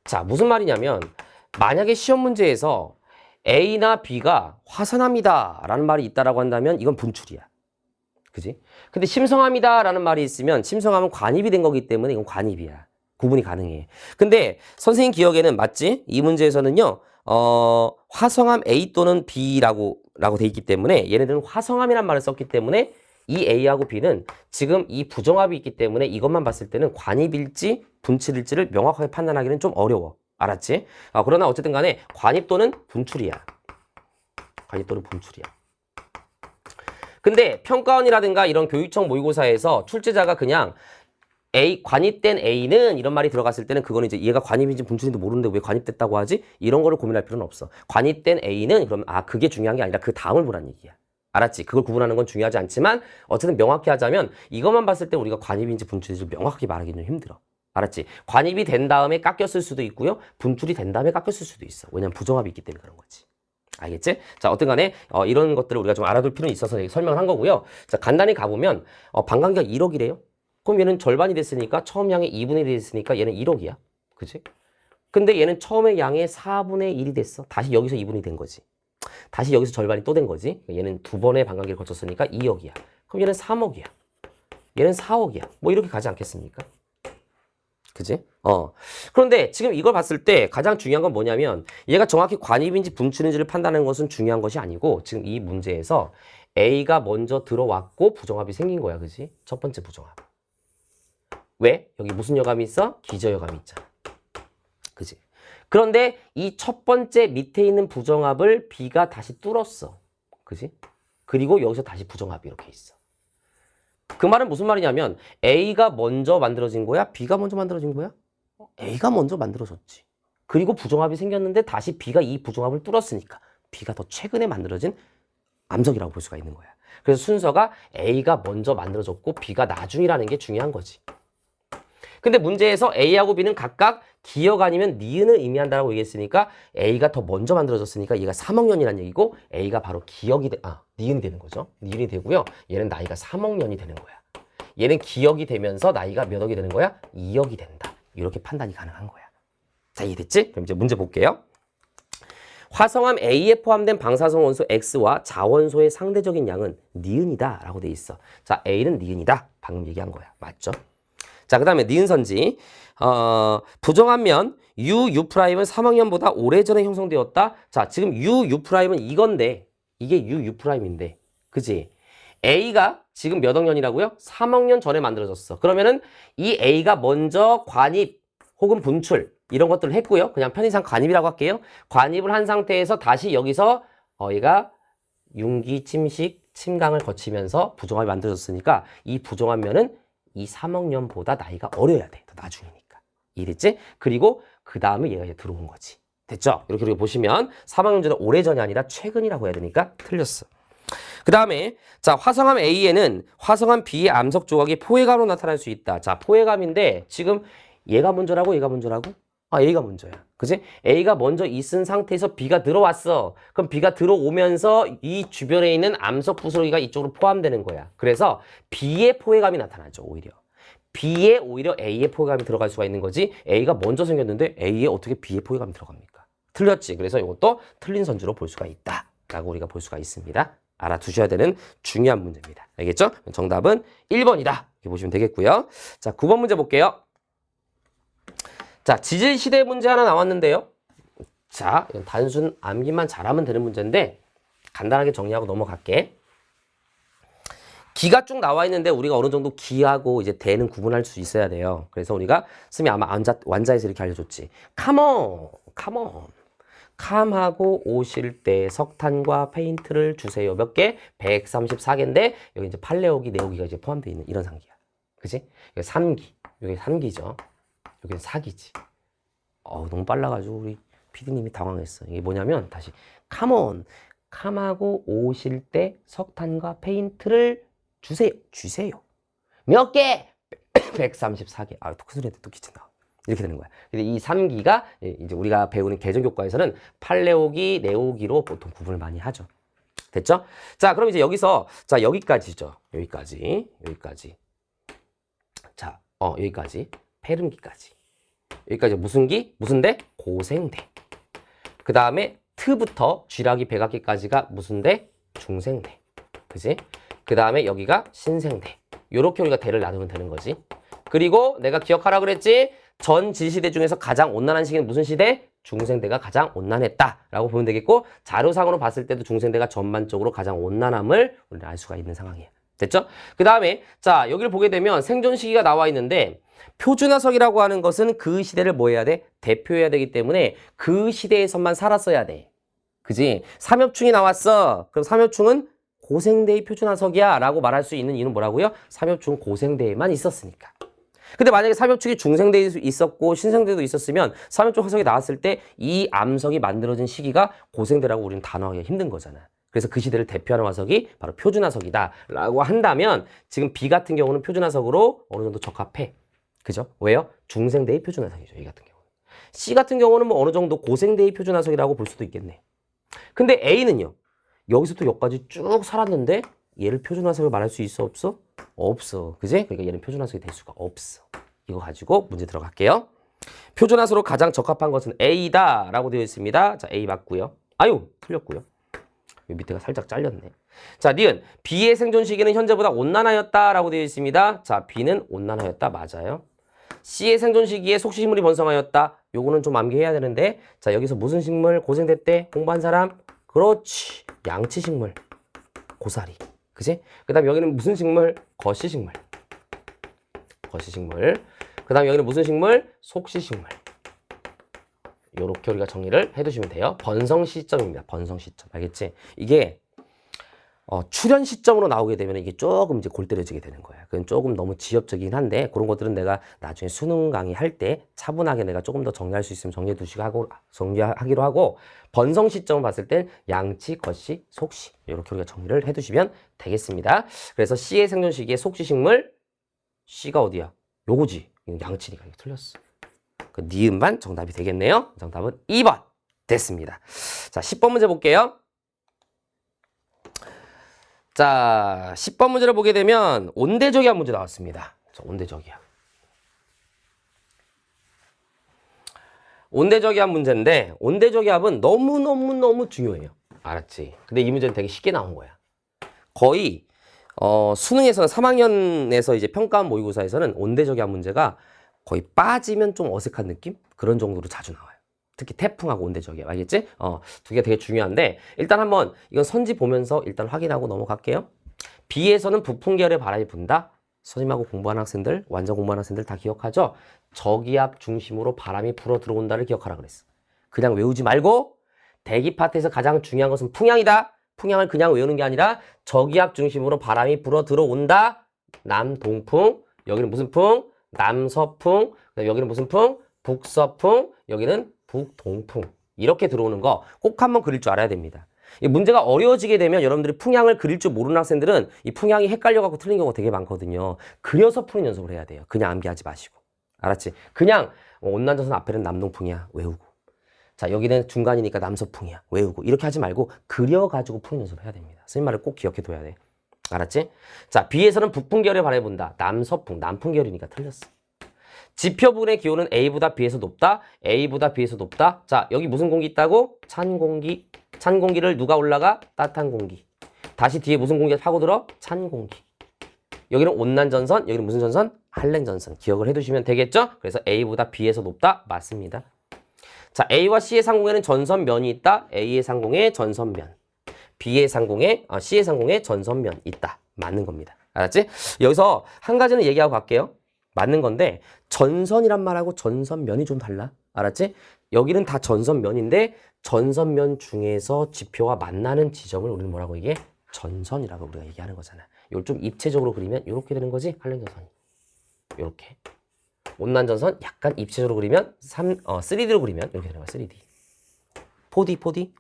자, 무슨 말이냐면 만약에 시험 문제에서 A나 B가 화산암이다 라는 말이 있다라고 한다면 이건 분출이야. 그지? 근데 심성함이다라는 말이 있으면 심성함은 관입이 된 거기 때문에 이건 관입이야. 구분이 가능해. 근데 선생님 기억에는 맞지? 이 문제에서는요. 화성함 A 또는 B라고 돼 있기 때문에 얘네들은 화성함이란 말을 썼기 때문에 이 A하고 B는 지금 이 부정합이 있기 때문에 이것만 봤을 때는 관입일지 분출일지를 명확하게 판단하기는 좀 어려워. 알았지? 그러나 어쨌든 간에 관입 또는 분출이야. 관입 또는 분출이야. 근데 평가원이라든가 이런 교육청 모의고사에서 출제자가 그냥 관입된 A는 이런 말이 들어갔을 때는 그거는 이제 얘가 관입인지 분출인지 모르는데 왜 관입됐다고 하지? 이런 거를 고민할 필요는 없어. 관입된 A는 그러면 그게 중요한 게 아니라 그 다음을 보라는 얘기야. 알았지? 그걸 구분하는 건 중요하지 않지만 어쨌든 명확히 하자면 이것만 봤을 때 우리가 관입인지 분출인지 명확하게 말하기는 힘들어. 알았지? 관입이 된 다음에 깎였을 수도 있고요. 분출이 된 다음에 깎였을 수도 있어. 왜냐면 부정합이 있기 때문에 그런 거지. 알겠지? 자, 어떤 간에 이런 것들을 우리가 좀 알아둘 필요는 있어서 설명을 한 거고요. 자, 간단히 가보면 반감기가 1억이래요. 그럼 얘는 절반이 됐으니까 처음 양의 2분의 1이 됐으니까 얘는 1억이야. 그치? 근데 얘는 처음에 양의 4분의 1이 됐어. 다시 여기서 2분이 된 거지. 다시 여기서 절반이 또 된 거지. 얘는 두 번의 반감기를 거쳤으니까 2억이야. 그럼 얘는 3억이야. 얘는 4억이야. 뭐 이렇게 가지 않겠습니까? 그지? 그런데 지금 이걸 봤을 때 가장 중요한 건 뭐냐면 얘가 정확히 관입인지 분출인지를 판단하는 것은 중요한 것이 아니고 지금 이 문제에서 A가 먼저 들어왔고 부정합이 생긴 거야. 그지? 첫 번째 부정합. 왜? 여기 무슨 여감이 있어? 기저여감이 있잖아. 그지? 그런데 이 첫 번째 밑에 있는 부정합을 B가 다시 뚫었어. 그지? 그리고 여기서 다시 부정합이 이렇게 있어. 그 말은 무슨 말이냐면 A가 먼저 만들어진 거야? B가 먼저 만들어진 거야? A가 먼저 만들어졌지. 그리고 부정합이 생겼는데 다시 B가 이 부정합을 뚫었으니까 B가 더 최근에 만들어진 암석이라고 볼 수가 있는 거야. 그래서 순서가 A가 먼저 만들어졌고 B가 나중이라는 게 중요한 거지. 근데 문제에서 A하고 B는 각각 기억 아니면 니은을 의미한다라고 얘기했으니까 A가 더 먼저 만들어졌으니까 얘가 3억 년이라는 얘기고 A가 바로 니은이 되는 거죠. 니은이 되고요. 얘는 나이가 3억 년이 되는 거야. 얘는 기억이 되면서 나이가 몇 억이 되는 거야? 2억이 된다. 이렇게 판단이 가능한 거야. 자, 이해됐지? 그럼 이제 문제 볼게요. 화성함 A에 포함된 방사성 원소 X와 자원소의 상대적인 양은 니은이다 라고 돼 있어. 자, A는 니은이다. 방금 얘기한 거야. 맞죠? 자, 그 다음에 니은선지. 부정하면 UU'은 3억 년보다 오래전에 형성되었다. 자, 지금 UU'은 이건데 이게 UU'인데 그지? A가 지금 몇 억 년이라고요? 3억 년 전에 만들어졌어. 그러면은 이 A가 먼저 관입 혹은 분출 이런 것들을 했고요. 그냥 편의상 관입이라고 할게요. 관입을 한 상태에서 다시 여기서 얘가 융기, 침식, 침강을 거치면서 부정합이 만들어졌으니까 이 부정하면은 이 3억 년보다 나이가 어려야 돼. 더 나중이니까. 이해됐지? 그리고 그 다음에 얘가 이제 들어온 거지. 됐죠? 이렇게 보시면 3억 년 전에 오래전이 아니라 최근이라고 해야 되니까 틀렸어. 그 다음에 자 화성함 A에는 화성함 B의 암석 조각이 포획감으로 나타날 수 있다. 자 포획감인데 지금 얘가 먼저라고 얘가 먼저라고? A가 먼저야. 그지? A가 먼저 있은 상태에서 B가 들어왔어. 그럼 B가 들어오면서 이 주변에 있는 암석 부스러기가 이쪽으로 포함되는 거야. 그래서 B의 포획감이 나타나죠. 오히려. B에 오히려 A의 포획감이 들어갈 수가 있는 거지. A가 먼저 생겼는데 A에 어떻게 B의 포획감이 들어갑니까? 틀렸지. 그래서 이것도 틀린 선지로 볼 수가 있다. 라고 우리가 볼 수가 있습니다. 알아두셔야 되는 중요한 문제입니다. 알겠죠? 정답은 1번이다. 이렇게 보시면 되겠고요. 자, 9번 문제 볼게요. 자, 지질시대 문제 하나 나왔는데요. 자, 이건 단순 암기만 잘하면 되는 문제인데 간단하게 정리하고 넘어갈게. 기가 쭉 나와 있는데 우리가 어느 정도 기하고 이제 대는 구분할 수 있어야 돼요. 그래서 우리가 쌤이 아마 완자에서 이렇게 알려줬지. 컴온. 캄하고 오실 때 석탄과 페인트를 주세요. 몇 개? 134개인데 여기 이제 팔레오기, 네오기가 이제 포함되어 있는 이런 상기야. 그치? 여기 3기. 여기 3기죠. 여기는 4기지. 너무 빨라가지고 우리 PD님이 당황했어. 이게 뭐냐면 다시 캄하고 오실 때 석탄과 페인트를 주세요. 몇 개? 134개. 큰 소리한테 또 기친다. 이렇게 되는 거야. 근데 이 3기가 이제 우리가 배우는 계정교과에서는 팔레오기, 네오기로 보통 구분을 많이 하죠. 됐죠? 자, 그럼 이제 여기서 자 여기까지죠. 여기까지. 자, 여기까지. 페름기까지. 여기까지 무슨 기? 무슨 대? 고생대. 그 다음에 트부터 쥐라기, 백악기까지가 무슨 대? 중생대. 그지? 그 다음에 여기가 신생대. 요렇게 우리가 대를 나누면 되는 거지. 그리고 내가 기억하라 그랬지? 전 지시대 중에서 가장 온난한 시기는 무슨 시대? 중생대가 가장 온난했다라고 보면 되겠고, 자료상으로 봤을 때도 중생대가 전반적으로 가장 온난함을 우리는 알 수가 있는 상황이에요. 됐죠? 그 다음에 자, 여기를 보게 되면 생존 시기가 나와 있는데, 표준화석이라고 하는 것은 그 시대를 뭐 해야 돼? 대표해야 되기 때문에 그 시대에서만 살았어야 돼. 그지? 삼엽충이 나왔어. 그럼 삼엽충은 고생대의 표준화석이야 라고 말할 수 있는 이유는 뭐라고요? 삼엽충 고생대에만 있었으니까. 근데 만약에 삼엽충이 중생대에 있었고 신생대도 있었으면 삼엽충 화석이 나왔을 때 이 암석이 만들어진 시기가 고생대라고 우리는 단언하기가 힘든 거잖아. 그래서 그 시대를 대표하는 화석이 바로 표준화석이다 라고 한다면, 지금 B 같은 경우는 표준화석으로 어느 정도 적합해. 그죠? 왜요? 중생대의 표준화석이죠. 이 같은 경우는. C 같은 경우는 뭐 어느 정도 고생대의 표준화석이라고 볼 수도 있겠네. 근데 A는요, 여기서부터 여기까지 쭉 살았는데 얘를 표준화석을 말할 수 있어 없어? 없어. 그지? 그러니까 얘는 표준화석이 될 수가 없어. 이거 가지고 문제 들어갈게요. 표준화석으로 가장 적합한 것은 A다 라고 되어 있습니다. 자, A 맞고요. 아유, 틀렸고요. 밑에가 살짝 잘렸네. 자, 니은 B의 생존 시기는 현재보다 온난하였다 라고 되어 있습니다. 자, B는 온난하였다 맞아요. C의 생존 시기에 속시식물이 번성하였다. 요거는 좀 암기해야 되는데, 자, 여기서 무슨 식물 고생됐대? 공부한 사람? 그렇지. 양치식물. 고사리. 그지? 그 다음 여기는 무슨 식물? 거시식물. 거시식물. 그 다음 여기는 무슨 식물? 속시식물. 요렇게 우리가 정리를 해두시면 돼요. 번성 시점입니다. 번성 시점. 알겠지? 이게 출현 시점으로 나오게 되면 이게 조금 이제 골 때려지게 되는 거야. 그건 조금 너무 지엽적이긴 한데, 그런 것들은 내가 나중에 수능 강의 할 때 차분하게 내가 조금 더 정리할 수 있으면 정리하기로 하고, 번성 시점을 봤을 땐 양치, 거시, 속시 이렇게 우리가 정리를 해두시면 되겠습니다. 그래서 C의 생존 시기에 속시식물, C가 어디야? 요거지. 이거 양치니까 이거 틀렸어. 그 니은만 정답이 되겠네요. 정답은 2번 됐습니다. 자, 10번 문제 볼게요. 자, 10번 문제를 보게 되면 온대적이합 문제 나왔습니다. 자, 온대적이합. 온대적이합 문제인데, 온대적이합은 너무너무 중요해요. 알았지? 근데 이 문제는 되게 쉽게 나온 거야. 거의 수능에서는 3학년에서 이제 평가원 모의고사에서는 온대적이합 문제가 거의 빠지면 좀 어색한 느낌? 그런 정도로 자주 나와요. 특히 태풍하고 온대적이합. 알겠지? 두 개가 되게 중요한데, 일단 한번 이건 선지 보면서 일단 확인하고 넘어갈게요. B에서는 북풍 계열의 바람이 분다. 선임하고 공부하는 학생들, 완전 공부하는 학생들 다 기억하죠? 저기압 중심으로 바람이 불어 들어온다를 기억하라 그랬어. 그냥 외우지 말고, 대기 파트에서 가장 중요한 것은 풍향이다. 풍향을 그냥 외우는 게 아니라 저기압 중심으로 바람이 불어 들어온다. 남동풍. 여기는 무슨 풍? 남서풍. 여기는 무슨 풍? 북서풍. 여기는 북동풍. 이렇게 들어오는 거 꼭 한번 그릴 줄 알아야 됩니다. 이 문제가 어려워지게 되면 여러분들이 풍향을 그릴 줄 모르는 학생들은 이 풍향이 헷갈려갖고 틀린 경우가 되게 많거든요. 그려서 푸는 연습을 해야 돼요. 그냥 암기하지 마시고. 알았지? 그냥 온난전선 앞에는 남동풍이야. 외우고. 자, 여기는 중간이니까 남서풍이야. 외우고. 이렇게 하지 말고 그려가지고 푸는 연습을 해야 됩니다. 선생님 말을 꼭 기억해둬야 돼. 알았지? 자, B에서는 북풍 계열의 바람이 분다. 남서풍, 남풍 계열이니까 틀렸어. 지표분의 기온은 A보다 B에서 높다. A보다 B에서 높다. 자, 여기 무슨 공기 있다고? 찬 공기. 찬 공기를 누가 올라가? 따뜻한 공기. 다시 뒤에 무슨 공기가 파고들어? 찬 공기. 여기는 온난전선, 여기는 무슨 전선? 한랭전선. 기억을 해두시면 되겠죠? 그래서 A보다 B에서 높다. 맞습니다. 자, A와 C의 상공에는 전선면이 있다. A의 상공에 전선면. B의 상공에, C의 상공에 전선면 있다. 맞는 겁니다. 알았지? 여기서 한 가지는 얘기하고 갈게요. 맞는 건데, 전선이란 말하고 전선면이 좀 달라. 알았지? 여기는 다 전선면인데, 전선면 중에서 지표가 만나는 지점을 우리는 뭐라고 얘기해? 전선이라고 우리가 얘기하는 거잖아. 이걸 좀 입체적으로 그리면 이렇게 되는 거지? 한랭전선이. 이렇게. 온난전선 약간 입체적으로 그리면 3D로 그리면 이렇게 되는 거야. 3D. 4D.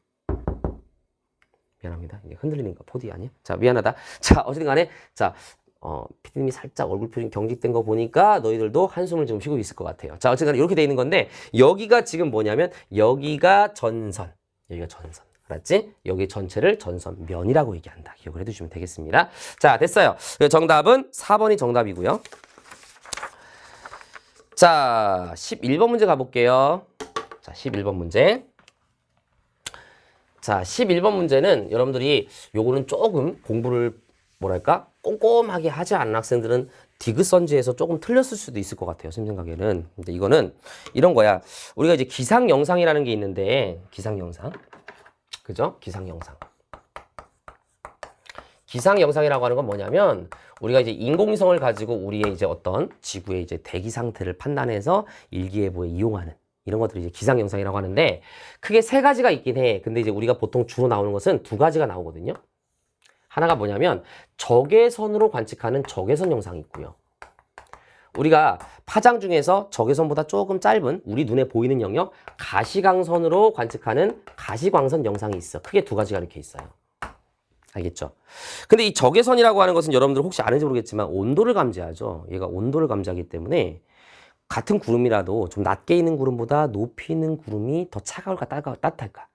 미안합니다. 이게 흔들리니까 4D 아니야? 자, 미안하다. 자, 어쨌든 간에 자, 피디님이 살짝 얼굴 표정이 경직된 거 보니까 너희들도 한숨을 좀 쉬고 있을 것 같아요. 자, 어쨌든 이렇게 돼 있는 건데, 여기가 지금 뭐냐면 여기가 전선, 여기가 전선. 알았지? 여기 전체를 전선면이라고 얘기한다. 기억을 해두시면 되겠습니다. 자, 됐어요. 정답은 4번이 정답이고요. 자, 11번 문제 가볼게요. 자, 11번 문제. 자, 11번 문제는 여러분들이 요거는 조금 공부를 뭐랄까 꼼꼼하게 하지 않은 학생들은 디귿선지에서 조금 틀렸을 수도 있을 것 같아요. 선생님 생각에는. 근데 이거는 이런 거야. 우리가 이제 기상 영상이라는 게 있는데 기상 영상, 그죠? 기상 영상. 기상 영상이라고 하는 건 뭐냐면 우리가 이제 인공위성을 가지고 우리의 이제 어떤 지구의 이제 대기 상태를 판단해서 일기예보에 이용하는 이런 것들이 이제 기상 영상이라고 하는데 크게 세 가지가 있긴 해. 근데 이제 우리가 보통 주로 나오는 것은 두 가지가 나오거든요. 하나가 뭐냐면 적외선으로 관측하는 적외선 영상이 있고요. 우리가 파장 중에서 적외선보다 조금 짧은 우리 눈에 보이는 영역 가시광선으로 관측하는 가시광선 영상이 있어. 크게 두 가지가 이렇게 있어요. 알겠죠? 근데 이 적외선이라고 하는 것은 여러분들 혹시 아는지 모르겠지만 온도를 감지하죠. 얘가 온도를 감지하기 때문에 같은 구름이라도 좀 낮게 있는 구름보다 높이 있는 구름이 더 차가울까 따뜻할까?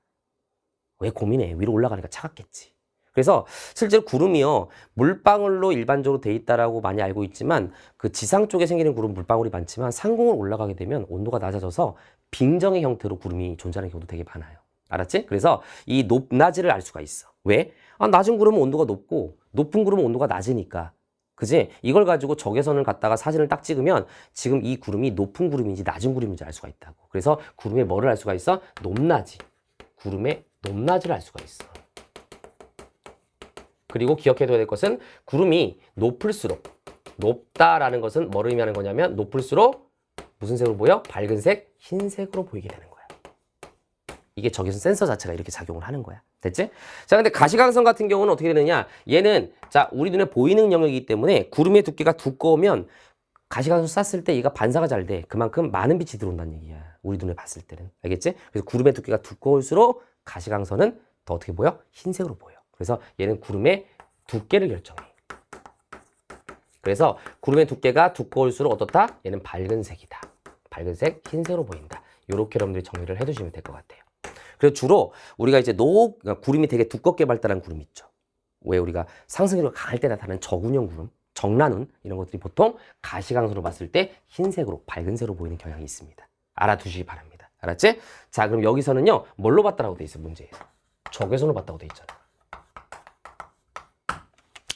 왜 고민해? 위로 올라가니까 차갑겠지. 그래서 실제로 구름이요 물방울로 일반적으로 돼 있다라고 많이 알고 있지만 그 지상 쪽에 생기는 구름 물방울이 많지만 상공을 올라가게 되면 온도가 낮아져서 빙정의 형태로 구름이 존재하는 경우도 되게 많아요. 알았지? 그래서 이 높낮이를 알 수가 있어. 왜? 낮은 구름은 온도가 높고 높은 구름은 온도가 낮으니까. 그지? 이걸 가지고 적외선을 갖다가 사진을 딱 찍으면 지금 이 구름이 높은 구름인지 낮은 구름인지 알 수가 있다고. 그래서 구름의 뭐를 알 수가 있어? 높낮이. 구름의 높낮이를 알 수가 있어. 그리고 기억해둬야 될 것은 구름이 높을수록 높다라는 것은 뭐를 의미하는 거냐면 높을수록 무슨 색으로 보여? 밝은색, 흰색으로 보이게 되는 거야. 이게 적외선 센서 자체가 이렇게 작용을 하는 거야. 됐지? 자, 근데 가시광선 같은 경우는 어떻게 되느냐? 얘는 자 우리 눈에 보이는 영역이기 때문에 구름의 두께가 두꺼우면 가시광선 쐈을 때 얘가 반사가 잘 돼. 그만큼 많은 빛이 들어온다는 얘기야. 우리 눈에 봤을 때는. 알겠지? 그래서 구름의 두께가 두꺼울수록 가시광선은 더 어떻게 보여? 흰색으로 보여. 그래서 얘는 구름의 두께를 결정해. 그래서 구름의 두께가 두꺼울수록 어떻다? 얘는 밝은색이다. 밝은색, 흰색으로 보인다. 이렇게 여러분들이 정리를 해두시면 될 것 같아요. 그래서 주로 우리가 이제 구름이 되게 두껍게 발달한 구름 있죠. 왜 우리가 상승기류가 강할 때 나타나는 저군형 구름, 정난운 이런 것들이 보통 가시광선으로 봤을 때 흰색으로, 밝은색으로 보이는 경향이 있습니다. 알아두시기 바랍니다. 알았지? 자, 그럼 여기서는요, 뭘로 봤다라고 돼 있어, 문제에서? 적외선으로 봤다고 돼 있잖아.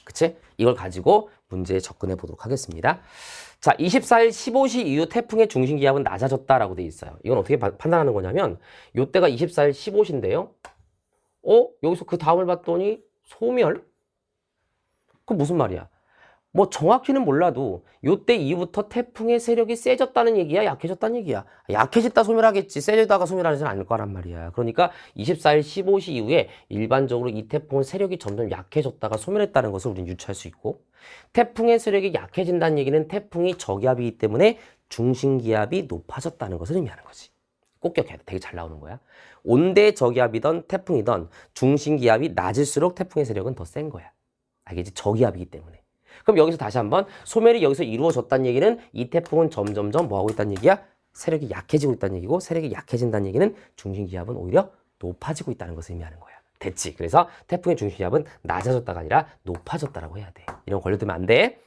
그치? 이걸 가지고 문제에 접근해 보도록 하겠습니다. 자, 24일 15시 이후 태풍의 중심 기압은 낮아졌다라고 돼 있어요. 이건 어떻게 판단하는 거냐면 요때가 24일 15시인데요. 여기서 그 다음을 봤더니 소멸? 그건 무슨 말이야? 뭐 정확히는 몰라도 요때 이후부터 태풍의 세력이 세졌다는 얘기야? 약해졌다는 얘기야? 약해졌다 소멸하겠지. 세졌다가 소멸하지는 않을 거란 말이야. 그러니까 24일 15시 이후에 일반적으로 이 태풍의 세력이 점점 약해졌다가 소멸했다는 것을 우리는 유추할 수 있고 태풍의 세력이 약해진다는 얘기는 태풍이 저기압이기 때문에 중심기압이 높아졌다는 것을 의미하는 거지. 꼭 기억해야 돼. 되게 잘 나오는 거야. 온대 저기압이던 태풍이던 중심기압이 낮을수록 태풍의 세력은 더 센 거야. 알겠지? 저기압이기 때문에. 그럼 여기서 다시 한번 소멸이 여기서 이루어졌다는 얘기는 이 태풍은 점점점 뭐하고 있다는 얘기야? 세력이 약해지고 있다는 얘기고 세력이 약해진다는 얘기는 중심기압은 오히려 높아지고 있다는 것을 의미하는 거야. 됐지? 그래서 태풍의 중심기압은 낮아졌다가 아니라 높아졌다라고 해야 돼. 이런 거 걸려두면 안 돼.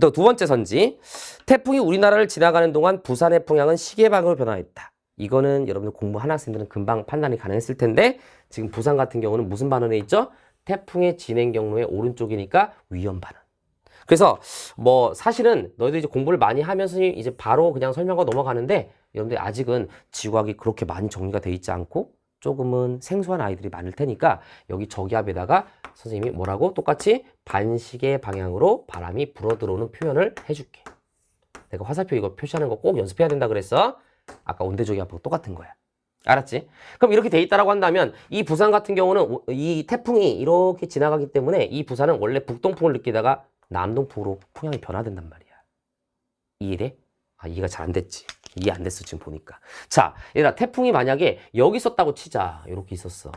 또 두 번째 선지. 태풍이 우리나라를 지나가는 동안 부산의 풍향은 시계방으로 변화했다. 이거는 여러분들 공부한 학생들은 금방 판단이 가능했을 텐데 지금 부산 같은 경우는 무슨 반원에 있죠? 태풍의 진행 경로의 오른쪽이니까 위험 반원. 그래서 뭐 사실은 너희들 이제 공부를 많이 하면서 이제 바로 그냥 설명하고 넘어가는데 여러분들 아직은 지구학이 그렇게 많이 정리가 돼 있지 않고 조금은 생소한 아이들이 많을 테니까 여기 저기압에다가 선생님이 뭐라고 똑같이 반시계 방향으로 바람이 불어 들어오는 표현을 해줄게. 내가 화살표 이거 표시하는 거 꼭 연습해야 된다 그랬어. 아까 온대저기압하고 똑같은 거야. 알았지? 그럼 이렇게 돼 있다라고 한다면 이 부산 같은 경우는 이 태풍이 이렇게 지나가기 때문에 이 부산은 원래 북동풍을 느끼다가 남동풍으로 풍향이 변화된단 말이야. 이해돼? 이해가 잘 안 됐지. 이해 안 됐어 지금 보니까. 자, 얘들아 태풍이 만약에 여기 있었다고 치자. 이렇게 있었어.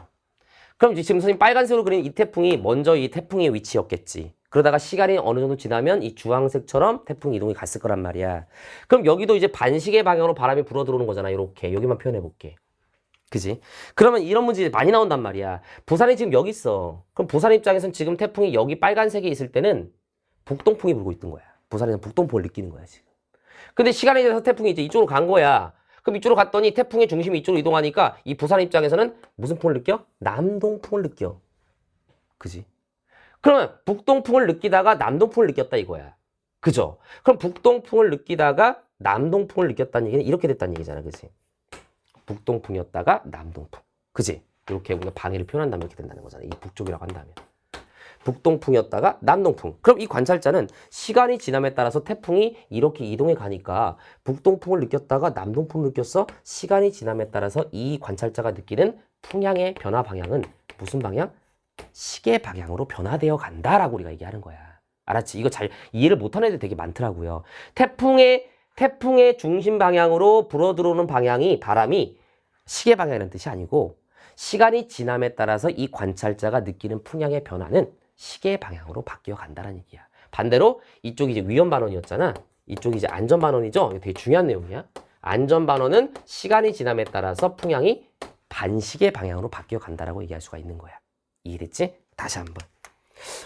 그럼 이제 지금 선생님 빨간색으로 그린 이 태풍이 먼저 이 태풍의 위치였겠지. 그러다가 시간이 어느 정도 지나면 이 주황색처럼 태풍 이동이 갔을 거란 말이야. 그럼 여기도 이제 반시계 방향으로 바람이 불어 들어오는 거잖아. 이렇게 여기만 표현해 볼게. 그지? 그러면 이런 문제 많이 나온단 말이야. 부산이 지금 여기 있어. 그럼 부산 입장에서는 지금 태풍이 여기 빨간색에 있을 때는 북동풍이 불고 있던 거야. 부산에는 북동풍을 느끼는 거야 지금. 근데 시간이 지나서 태풍이 이제 이쪽으로 간 거야. 그럼 이쪽으로 갔더니 태풍의 중심이 이쪽으로 이동하니까 이 부산 입장에서는 무슨 풍을 느껴? 남동풍을 느껴. 그지? 그러면 북동풍을 느끼다가 남동풍을 느꼈다 이거야. 그죠? 그럼 북동풍을 느끼다가 남동풍을 느꼈다는 얘기는 이렇게 됐다는 얘기잖아. 그치? 북동풍이었다가 남동풍. 그지? 이렇게 우리가 방해를 표현한다면 이렇게 된다는 거잖아. 이 북쪽이라고 한다면. 북동풍이었다가 남동풍. 그럼 이 관찰자는 시간이 지남에 따라서 태풍이 이렇게 이동해 가니까 북동풍을 느꼈다가 남동풍을 느꼈어. 시간이 지남에 따라서 이 관찰자가 느끼는 풍향의 변화 방향은 무슨 방향? 시계 방향으로 변화되어 간다라고 우리가 얘기하는 거야. 알았지? 이거 잘 이해를 못하는 애들 되게 많더라고요. 태풍의 중심 방향으로 불어들어오는 방향이 바람이 시계 방향이라는 뜻이 아니고 시간이 지남에 따라서 이 관찰자가 느끼는 풍향의 변화는 시계 방향으로 바뀌어 간다는 얘기야. 반대로 이쪽이 이제 위험 반원이었잖아. 이쪽이 이제 안전 반원이죠. 이거 되게 중요한 내용이야. 안전 반원은 시간이 지남에 따라서 풍향이 반시계 방향으로 바뀌어 간다라고 얘기할 수가 있는 거야. 이해됐지? 다시 한번.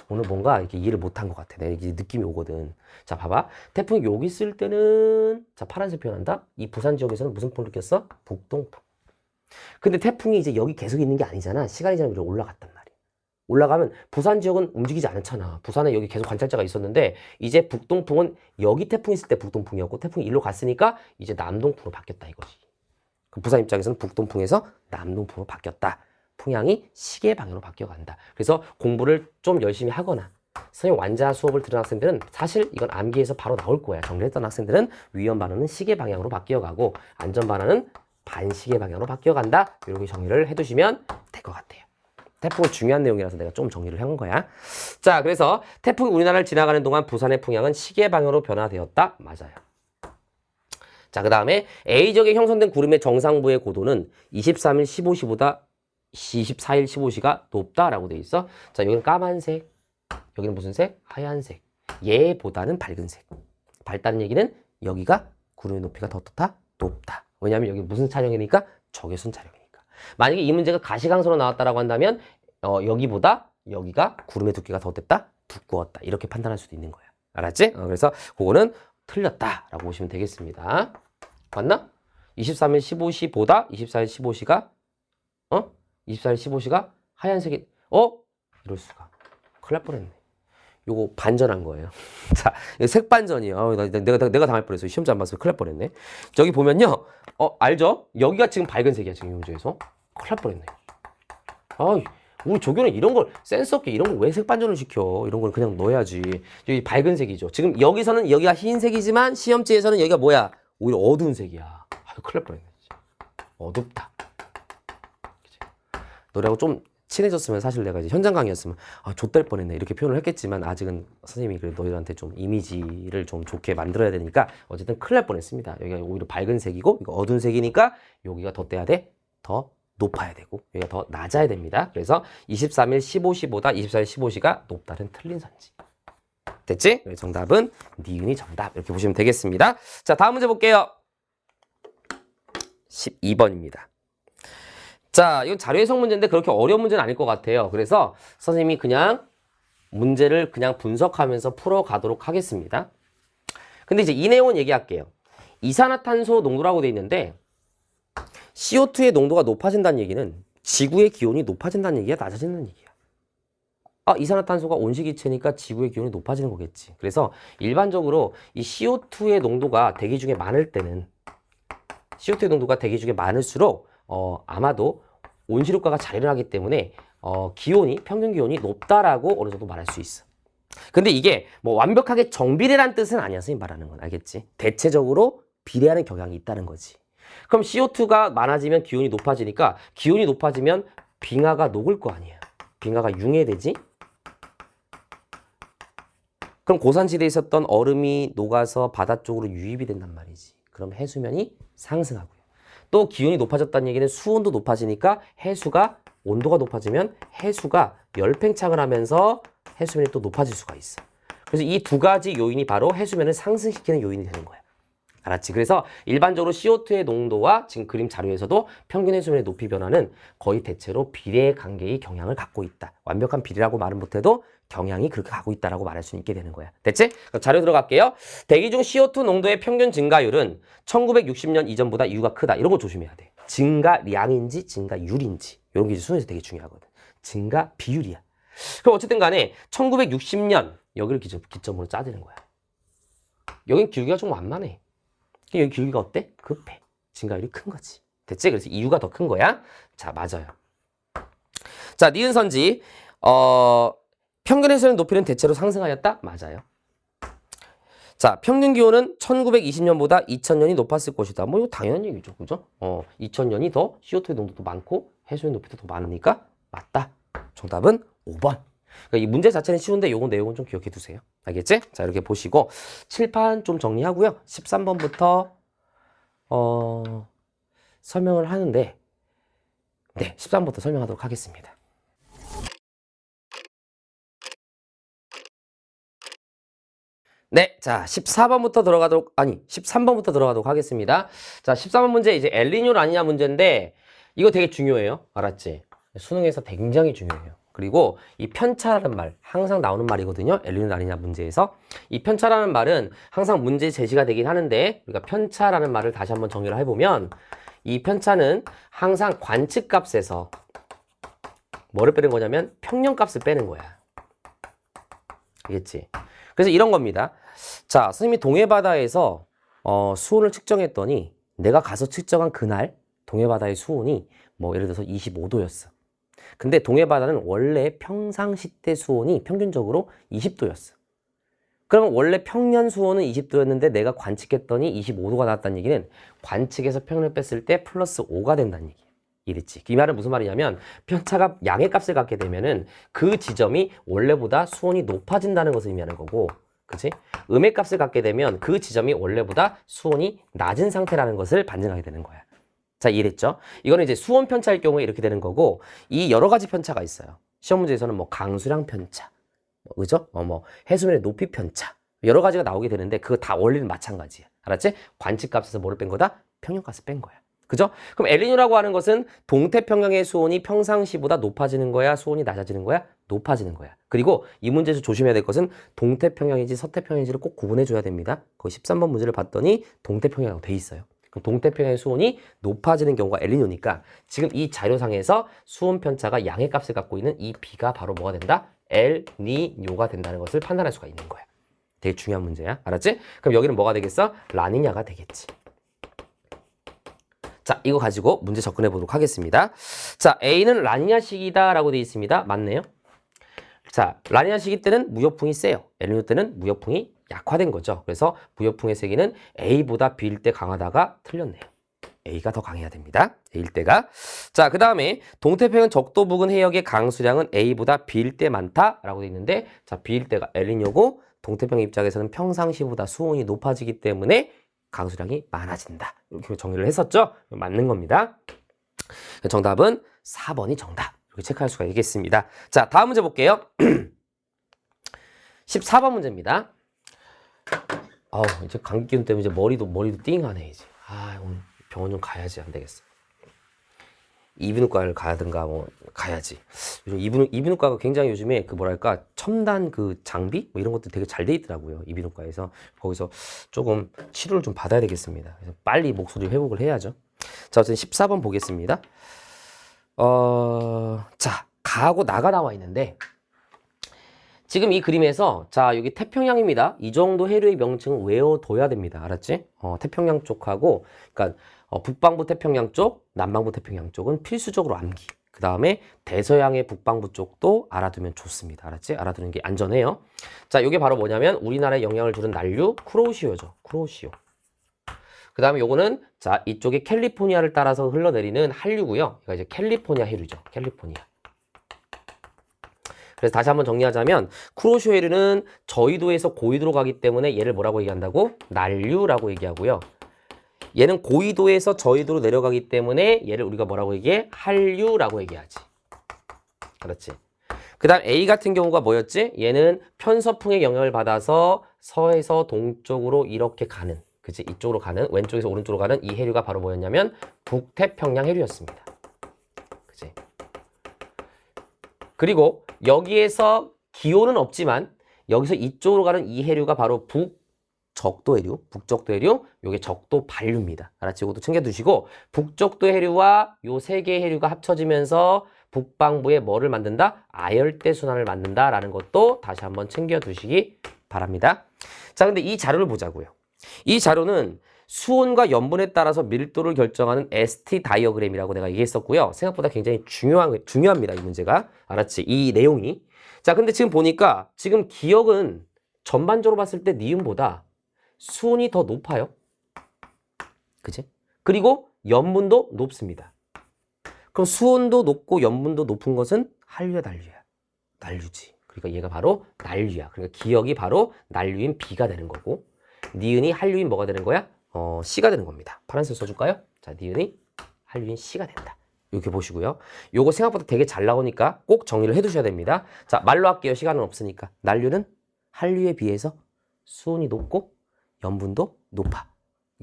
오늘 뭔가 이렇게 이해를 못한 것 같아. 내가 이게 느낌이 오거든. 자, 봐봐. 태풍이 여기 있을 때는 자 파란색 표현한다. 이 부산 지역에서는 무슨 풍을 느꼈어? 북동풍. 근데 태풍이 이제 여기 계속 있는 게 아니잖아. 시간이 지나면 올라갔단 말이야. 올라가면 부산 지역은 움직이지 않잖아. 부산에 여기 계속 관찰자가 있었는데 이제 북동풍은 여기 태풍이 있을 때 북동풍이었고 태풍이 일로 갔으니까 이제 남동풍으로 바뀌었다 이거지. 그럼 부산 입장에서는 북동풍에서 남동풍으로 바뀌었다. 풍향이 시계 방향으로 바뀌어간다. 그래서 공부를 좀 열심히 하거나 선생님 완자 수업을 들은 학생들은 사실 이건 암기해서 바로 나올 거야. 정리했던 학생들은 위험 반응은 시계 방향으로 바뀌어가고 안전 반응은 반시계 방향으로 바뀌어간다. 이렇게 정리를 해두시면 될 것 같아요. 태풍은 중요한 내용이라서 내가 좀 정리를 한 거야. 자, 그래서 태풍이 우리나라를 지나가는 동안 부산의 풍향은 시계 방향으로 변화되었다. 맞아요. 자, 그 다음에 A지역에 형성된 구름의 정상부의 고도는 23일 15시보다 24일 15시가 높다라고 돼 있어. 자, 여기는 까만색, 여기는 무슨 색? 하얀색. 얘보다는 밝은 색. 밝다는 얘기는 여기가 구름의 높이가 더 높다. 왜냐하면 여기 무슨 촬영이니까 적외선 촬영이니까. 만약에 이 문제가 가시광선으로 나왔다라고 한다면 여기보다 여기가 구름의 두께가 더 됐다? 두꺼웠다. 이렇게 판단할 수도 있는 거야. 알았지? 그래서 그거는 틀렸다라고 보시면 되겠습니다. 맞나? 23일 15시보다 24일 15시가 24일 15시가 하얀색이 이럴 수가. 큰일 날 뻔했네. 요거 반전한 거예요. 자, 색반전이요. 내가 당할 뻔했어. 시험지 안 봤으면 큰일 날 뻔했네. 저기 보면요. 알죠? 여기가 지금 밝은 색이야. 지금 이 문제에서. 큰일 날 뻔했네. 우리 조교는 이런 걸 센스 없게 이런 걸 왜 색반전을 시켜? 이런 걸 그냥 넣어야지. 여기 밝은 색이죠. 지금 여기서는 여기가 흰색이지만 시험지에서는 여기가 뭐야? 오히려 어두운 색이야. 큰일 날 뻔했네. 어둡다. 너네하고 좀 친해졌으면 사실 내가 이제 현장 강의였으면 좆될 뻔했네 이렇게 표현을 했겠지만 아직은 선생님이 그래 너희들한테 좀 이미지를 좀 좋게 만들어야 되니까 어쨌든 큰일 날 뻔했습니다. 여기가 오히려 밝은 색이고 이거 어두운 색이니까 여기가 더 떼야 돼? 더 높아야 되고 여기가 더 낮아야 됩니다. 그래서 23일 15시보다 24일 15시가 높다는 틀린 선지. 됐지? 정답은 니은이 정답 이렇게 보시면 되겠습니다. 자, 다음 문제 볼게요. 12번입니다. 자, 이건 자료 해석 문제인데 그렇게 어려운 문제는 아닐 것 같아요. 그래서 선생님이 그냥 문제를 그냥 분석하면서 풀어가도록 하겠습니다. 근데 이제 이 내용은 얘기할게요. 이산화탄소 농도라고 돼 있는데 CO2의 농도가 높아진다는 얘기는 지구의 기온이 높아진다는 얘기야? 낮아진다는 얘기야? 이산화탄소가 온실기체니까 지구의 기온이 높아지는 거겠지. 그래서 일반적으로 이 CO2의 농도가 대기 중에 많을 때는 CO2의 농도가 대기 중에 많을수록 아마도 온실효과가 자리를 하기 때문에 평균 기온이 높다라고 어느 정도 말할 수 있어. 근데 이게 뭐 완벽하게 정비례란 뜻은 아니야. 선생님 말하는 건 알겠지? 대체적으로 비례하는 경향이 있다는 거지. 그럼 CO2가 많아지면 기온이 높아지니까 기온이 높아지면 빙하가 녹을 거 아니야. 빙하가 융해되지? 그럼 고산지대에 있었던 얼음이 녹아서 바다 쪽으로 유입이 된단 말이지. 그럼 해수면이 상승하고요. 또 기온이 높아졌다는 얘기는 수온도 높아지니까 온도가 높아지면 해수가 열팽창을 하면서 해수면이 또 높아질 수가 있어. 그래서 이 두 가지 요인이 바로 해수면을 상승시키는 요인이 되는 거야. 알았지? 그래서 일반적으로 CO2의 농도와 지금 그림 자료에서도 평균 해수면의 높이 변화는 거의 대체로 비례 관계의 경향을 갖고 있다. 완벽한 비례라고 말은 못해도 경향이 그렇게 가고 있다라고 말할 수 있게 되는 거야. 됐지? 그럼 자료 들어갈게요. 대기 중 CO2 농도의 평균 증가율은 1960년 이전보다 이유가 크다. 이런 거 조심해야 돼. 증가량인지 증가율인지. 이런 게 이제 수능에서 되게 중요하거든. 증가 비율이야. 그럼 어쨌든 간에 1960년 여기를 기점으로 짜지는 거야. 여긴 기울기가 좀 완만해. 여기 기울기가 어때? 급해. 증가율이 큰 거지. 됐지? 그래서 이유가 더 큰 거야. 자, 맞아요. 자, 니은 선지. 평균 해수면 높이는 대체로 상승하였다? 맞아요. 자, 평균 기온은 1920년보다 2000년이 높았을 것이다. 뭐 이거 당연한 얘기죠. 그죠? 2000년이 더 CO2의 농도도 많고 해수면 높이도 더 많으니까 맞다. 정답은 5번. 그러니까 이 문제 자체는 쉬운데 요거 내용은 좀 기억해 두세요. 알겠지? 자, 이렇게 보시고 칠판 좀 정리하고요. 13번부터 설명을 하는데 네, 13번부터 설명하도록 하겠습니다. 네, 자, 14번부터 13번부터 들어가도록 하겠습니다. 자, 13번 문제 이제 엘니뇨 라니냐 문제인데 이거 되게 중요해요. 알았지? 수능에서 굉장히 중요해요. 그리고 이 편차라는 말 항상 나오는 말이거든요. 엘니뇨 라니냐 문제에서 이 편차라는 말은 항상 문제 제시가 되긴 하는데 우리가 편차라는 말을 다시 한번 정의를 해보면 이 편차는 항상 관측값에서 뭐를 빼는 거냐면 평년값을 빼는 거야. 알겠지? 그래서 이런 겁니다. 자, 선생님이 동해바다에서 수온을 측정했더니 내가 가서 측정한 그날 동해바다의 수온이 뭐 예를 들어서 25도였어. 근데 동해바다는 원래 평상시 때 수온이 평균적으로 20도였어. 그러면 원래 평년 수온은 20도였는데 내가 관측했더니 25도가 나왔다는 얘기는 관측에서 평년을 뺐을 때 플러스 5가 된다는 얘기야. 이랬지. 이 말은 무슨 말이냐면 편차가 양의 값을 갖게 되면은 그 지점이 원래보다 수온이 높아진다는 것을 의미하는 거고, 그치? 음의 값을 갖게 되면 그 지점이 원래보다 수온이 낮은 상태라는 것을 반증하게 되는 거야. 자, 이해됐죠? 이거는 이제 수온 편차일 경우에 이렇게 되는 거고, 이 여러 가지 편차가 있어요. 시험 문제에서는 뭐 강수량 편차, 그죠? 뭐 해수면의 높이 편차, 여러 가지가 나오게 되는데 그거 다 원리는 마찬가지야. 알았지? 관측값에서 뭐를 뺀 거다? 평년값을 뺀 거야. 그죠? 그럼 엘니뇨라고 하는 것은 동태평양의 수온이 평상시보다 높아지는 거야? 수온이 낮아지는 거야? 높아지는 거야. 그리고 이 문제에서 조심해야 될 것은 동태평양인지 서태평양인지를 꼭 구분해 줘야 됩니다. 거기 13번 문제를 봤더니 동태평양이라고 돼 있어요. 그럼 동태평양의 수온이 높아지는 경우가 엘니뇨니까 지금 이 자료상에서 수온 편차가 양의 값을 갖고 있는 이 B가 바로 뭐가 된다? 엘니뇨가 된다는 것을 판단할 수가 있는 거야. 되게 중요한 문제야. 알았지? 그럼 여기는 뭐가 되겠어? 라니냐가 되겠지. 자, 이거 가지고 문제 접근해 보도록 하겠습니다. 자, A는 라니냐 시기다 라고 되어 있습니다. 맞네요. 자, 라니냐 시기 때는 무역풍이 세요. 엘니뇨 때는 무역풍이 약화된 거죠. 그래서 무역풍의 세기는 A보다 B일 때 강하다가 틀렸네요. A가 더 강해야 됩니다. A일 때가. 자, 그 다음에 동태평양 적도 부근 해역의 강수량은 A보다 B일 때 많다라고 되어 있는데, 자, B일 때가 엘니뇨고 동태평양 입장에서는 평상시보다 수온이 높아지기 때문에 강수량이 많아진다. 이렇게 정리를 했었죠? 맞는 겁니다. 정답은 4번이 정답. 이렇게 체크할 수가 있겠습니다. 자, 다음 문제 볼게요. 14번 문제입니다. 이제 감기 기운 때문에 이제 머리도 띵하네, 이제. 오늘 병원 좀 가야지. 안 되겠어. 이비인후과를 가야든가 뭐 가야지. 요즘 이비인후과가 굉장히 요즘에 그 뭐랄까 첨단 그 장비 뭐 이런 것도 되게 잘 돼 있더라고요. 이비인후과에서 거기서 조금 치료를 좀 받아야 되겠습니다. 그래서 빨리 목소리 회복을 해야죠. 자, 어쨌든 14번 보겠습니다. 자, 가하고 나가 나와 있는데 지금 이 그림에서 자, 여기 태평양입니다. 이 정도 해류의 명칭은 외워둬야 됩니다. 알았지? 태평양 쪽하고 그러니까 북방부 태평양 쪽, 남방부 태평양 쪽은 필수적으로 암기. 그 다음에 대서양의 북방부 쪽도 알아두면 좋습니다. 알았지? 알아두는 게 안전해요. 자, 이게 바로 뭐냐면 우리나라에 영향을 주는 난류 쿠로시오죠. 쿠로시오. 그 다음에 요거는 자, 이쪽에 캘리포니아를 따라서 흘러내리는 한류고요. 이거 이제 캘리포니아 해류죠. 캘리포니아. 그래서 다시 한번 정리하자면 쿠로시오 해류는 저위도에서 고위도로 가기 때문에 얘를 뭐라고 얘기한다고? 난류라고 얘기하고요. 얘는 고위도에서 저위도로 내려가기 때문에 얘를 우리가 뭐라고 얘기해? 한류라고 얘기하지. 그렇지. 그 다음 A 같은 경우가 뭐였지? 얘는 편서풍의 영향을 받아서 서에서 동쪽으로 이렇게 가는, 그치? 이쪽으로 가는, 왼쪽에서 오른쪽으로 가는 이 해류가 바로 뭐였냐면 북태평양 해류였습니다. 그치? 그리고 여기에서 기온은 없지만 여기서 이쪽으로 가는 이 해류가 바로 북적도 해류, 북적도 해류, 요게 적도 반류입니다. 알았지? 이것도 챙겨두시고 북적도 해류와 요 세 개의 해류가 합쳐지면서 북방부에 뭐를 만든다? 아열대 순환을 만든다라는 것도 다시 한번 챙겨두시기 바랍니다. 자, 근데 이 자료를 보자고요. 이 자료는 수온과 염분에 따라서 밀도를 결정하는 ST 다이어그램이라고 내가 얘기했었고요. 생각보다 굉장히 중요합니다. 이 문제가. 알았지? 이 내용이. 자, 근데 지금 보니까 지금 기억은 전반적으로 봤을 때 니은보다 수온이 더 높아요. 그치? 그리고 염분도 높습니다. 그럼 수온도 높고 염분도 높은 것은 한류야, 난류야? 난류지. 그러니까 얘가 바로 난류야. 그러니까 기억이 바로 난류인 B가 되는 거고, 니은이 한류인 뭐가 되는 거야? C가 되는 겁니다. 파란색 써줄까요? 자, 니은이 한류인 C가 된다. 이렇게 보시고요. 요거 생각보다 되게 잘 나오니까 꼭 정리를 해두셔야 됩니다. 자, 말로 할게요. 시간은 없으니까. 난류는 한류에 비해서 수온이 높고 염분도 높아.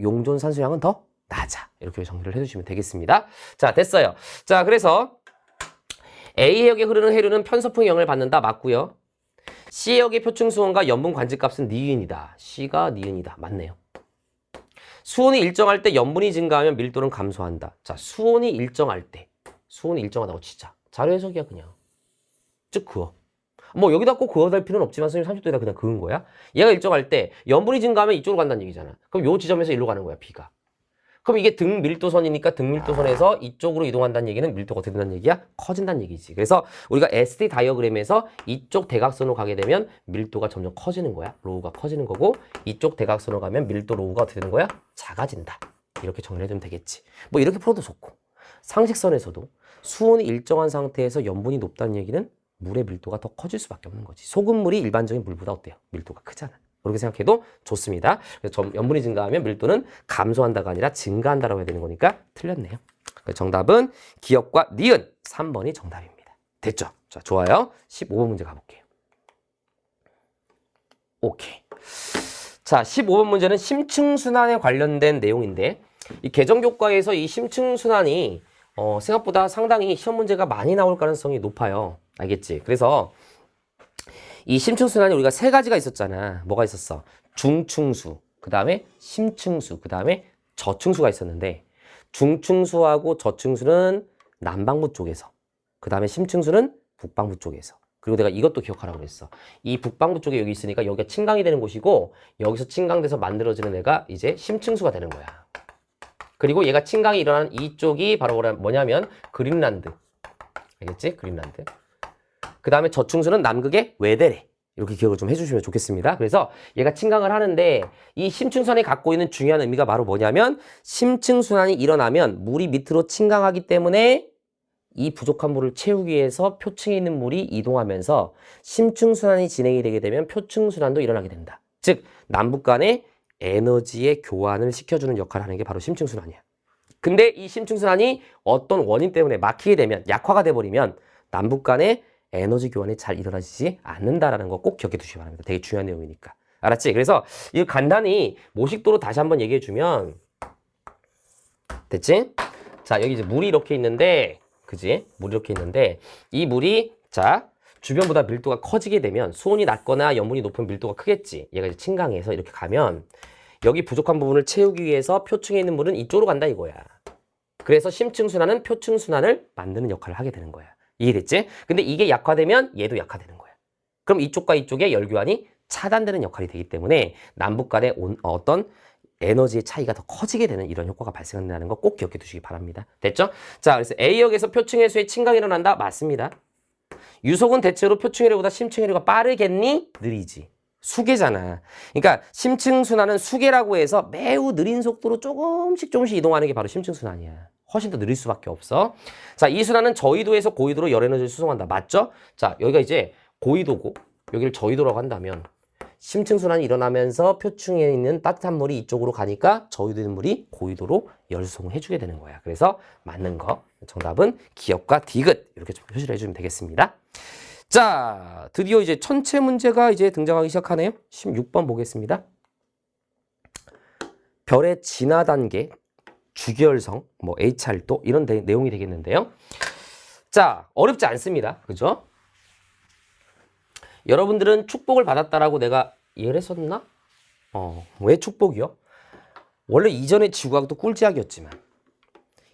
용존 산소량은 더 낮아. 이렇게 정리를 해주시면 되겠습니다. 자, 됐어요. 자, 그래서 A해역에 흐르는 해류는 편서풍의 영향을 받는다. 맞고요. C해역의 표층수온과 염분 관측값은 니은이다. C가 니은이다. 맞네요. 수온이 일정할 때 염분이 증가하면 밀도는 감소한다. 자, 수온이 일정할 때. 수온이 일정하다고 치자. 자료 해석이야, 그냥. 즉, 그어. 뭐, 여기다 꼭 그어달 필요는 없지만, 선생님 30도에다 그냥 그은 거야. 얘가 일정할 때, 염분이 증가하면 이쪽으로 간다는 얘기잖아. 그럼 요 지점에서 일로 가는 거야, B가. 그럼 이게 등밀도선이니까 등밀도선에서 이쪽으로 이동한다는 얘기는 밀도가 어떻게 된다는 얘기야? 커진다는 얘기지. 그래서 우리가 ST 다이어그램에서 이쪽 대각선으로 가게 되면 밀도가 점점 커지는 거야. 로우가 커지는 거고, 이쪽 대각선으로 가면 밀도 로우가 어떻게 되는 거야? 작아진다. 이렇게 정리를 해주면 되겠지. 뭐 이렇게 풀어도 좋고. 상식선에서도 수온이 일정한 상태에서 염분이 높다는 얘기는 물의 밀도가 더 커질 수밖에 없는 거지. 소금물이 일반적인 물보다 어때요? 밀도가 크잖아. 그렇게 생각해도 좋습니다. 그래서 염분이 증가하면 밀도는 감소한다가 아니라 증가한다라고 해야 되는 거니까 틀렸네요. 정답은 기억과 니은 3번이 정답입니다. 됐죠? 자, 좋아요. 15번 문제 가볼게요. 오케이. 자, 15번 문제는 심층순환에 관련된 내용인데, 이 개정교과에서 이 심층순환이 생각보다 상당히 시험 문제가 많이 나올 가능성이 높아요. 알겠지? 그래서 이 심층순환이 우리가 세 가지가 있었잖아. 뭐가 있었어? 중층수, 그 다음에 심층수, 그 다음에 저층수가 있었는데, 중층수하고 저층수는 남방부 쪽에서, 그 다음에 심층수는 북방부 쪽에서. 그리고 내가 이것도 기억하라고 그랬어. 이 북방부 쪽에 여기 있으니까 여기가 침강이 되는 곳이고, 여기서 침강돼서 만들어지는 애가 이제 심층수가 되는 거야. 그리고 얘가 침강이 일어나는 이쪽이 바로 뭐냐면 그린란드. 알겠지? 그린란드. 그 다음에 저층수는 남극의 외대래. 이렇게 기억을 좀 해주시면 좋겠습니다. 그래서 얘가 침강을 하는데 이 심층순환이 갖고 있는 중요한 의미가 바로 뭐냐면, 심층순환이 일어나면 물이 밑으로 침강하기 때문에 이 부족한 물을 채우기 위해서 표층에 있는 물이 이동하면서 심층순환이 진행이 되게 되면 표층순환도 일어나게 된다. 즉 남북 간의 에너지의 교환을 시켜주는 역할을 하는 게 바로 심층순환이야. 근데 이 심층순환이 어떤 원인 때문에 막히게 되면, 약화가 돼버리면 남북 간의 에너지 교환이 잘 일어나지 않는다라는 거 꼭 기억해 두시기 바랍니다. 되게 중요한 내용이니까. 알았지? 그래서 이거 간단히 모식도로 다시 한번 얘기해 주면, 됐지? 자, 여기 이제 물이 이렇게 있는데, 그지? 물이 이렇게 있는데, 이 물이, 자, 주변보다 밀도가 커지게 되면 수온이 낮거나 염분이 높은 밀도가 크겠지. 얘가 이제 침강해서 이렇게 가면, 여기 부족한 부분을 채우기 위해서 표층에 있는 물은 이쪽으로 간다 이거야. 그래서 심층순환은 표층순환을 만드는 역할을 하게 되는 거야. 이해됐지? 근데 이게 약화되면 얘도 약화되는 거야. 그럼 이쪽과 이쪽의 열교환이 차단되는 역할이 되기 때문에 남북 간의 어떤 에너지의 차이가 더 커지게 되는 이런 효과가 발생한다는 거 꼭 기억해 두시기 바랍니다. 됐죠? 자, 그래서 A역에서 표층 해수에 침강이 일어난다? 맞습니다. 유속은 대체로 표층 해류보다 심층 해류가 빠르겠니? 느리지. 수계잖아. 그러니까 심층순환은 수계라고 해서 매우 느린 속도로 조금씩 이동하는 게 바로 심층순환이야. 훨씬 더 느릴 수밖에 없어. 자, 이 순환은 저위도에서 고위도로 열 에너지를 수송한다. 맞죠? 자, 여기가 이제 고위도고 여기를 저위도라고 한다면 심층순환이 일어나면서 표층에 있는 따뜻한 물이 이쪽으로 가니까 저위도에 있는 물이 고위도로 열 수송을 해주게 되는 거야. 그래서 맞는 거. 정답은 기역과 디귿. 이렇게 좀 표시를 해주면 되겠습니다. 자, 드디어 이제 천체 문제가 이제 등장하기 시작하네요. 16번 보겠습니다. 별의 진화 단계, 주기혈성, 뭐 H활도 이런 내용이 되겠는데요. 자, 어렵지 않습니다. 그죠? 여러분들은 축복을 받았다라고 내가 이해를 했었나? 왜 축복이요? 원래 이전에 지구과학도 꿀지학이었지만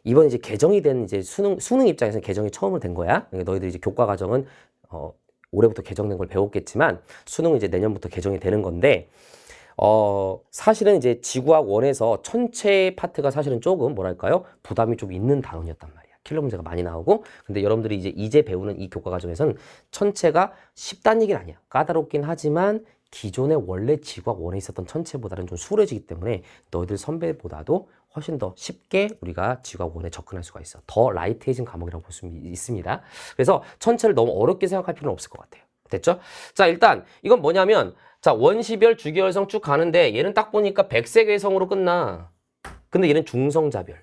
이번 이제 개정이 된 이제 수능 입장에서는 개정이 처음으로 된 거야. 그러니까 너희들 이제 교과 과정은 올해부터 개정된 걸 배웠겠지만 수능은 이제 내년부터 개정이 되는 건데 사실은 이제 지구학 1에서 천체 파트가 사실은 조금 뭐랄까요? 부담이 좀 있는 단원이었단 말이야. 킬러 문제가 많이 나오고. 근데 여러분들이 이제 배우는 이 교과 과정에서는 천체가 쉽다는 얘기는 아니야. 까다롭긴 하지만 기존의 원래 지구학 1에 있었던 천체보다는 좀 수월해지기 때문에 너희들 선배보다도 훨씬 더 쉽게 우리가 지구학 1에 접근할 수가 있어. 더 라이트해진 과목이라고 볼 수 있습니다. 그래서 천체를 너무 어렵게 생각할 필요는 없을 것 같아요. 됐죠? 자, 일단 이건 뭐냐면 자, 원시별, 주기혈성 쭉 가는데 얘는 딱 보니까 백색외성으로 끝나. 근데 얘는 중성자별,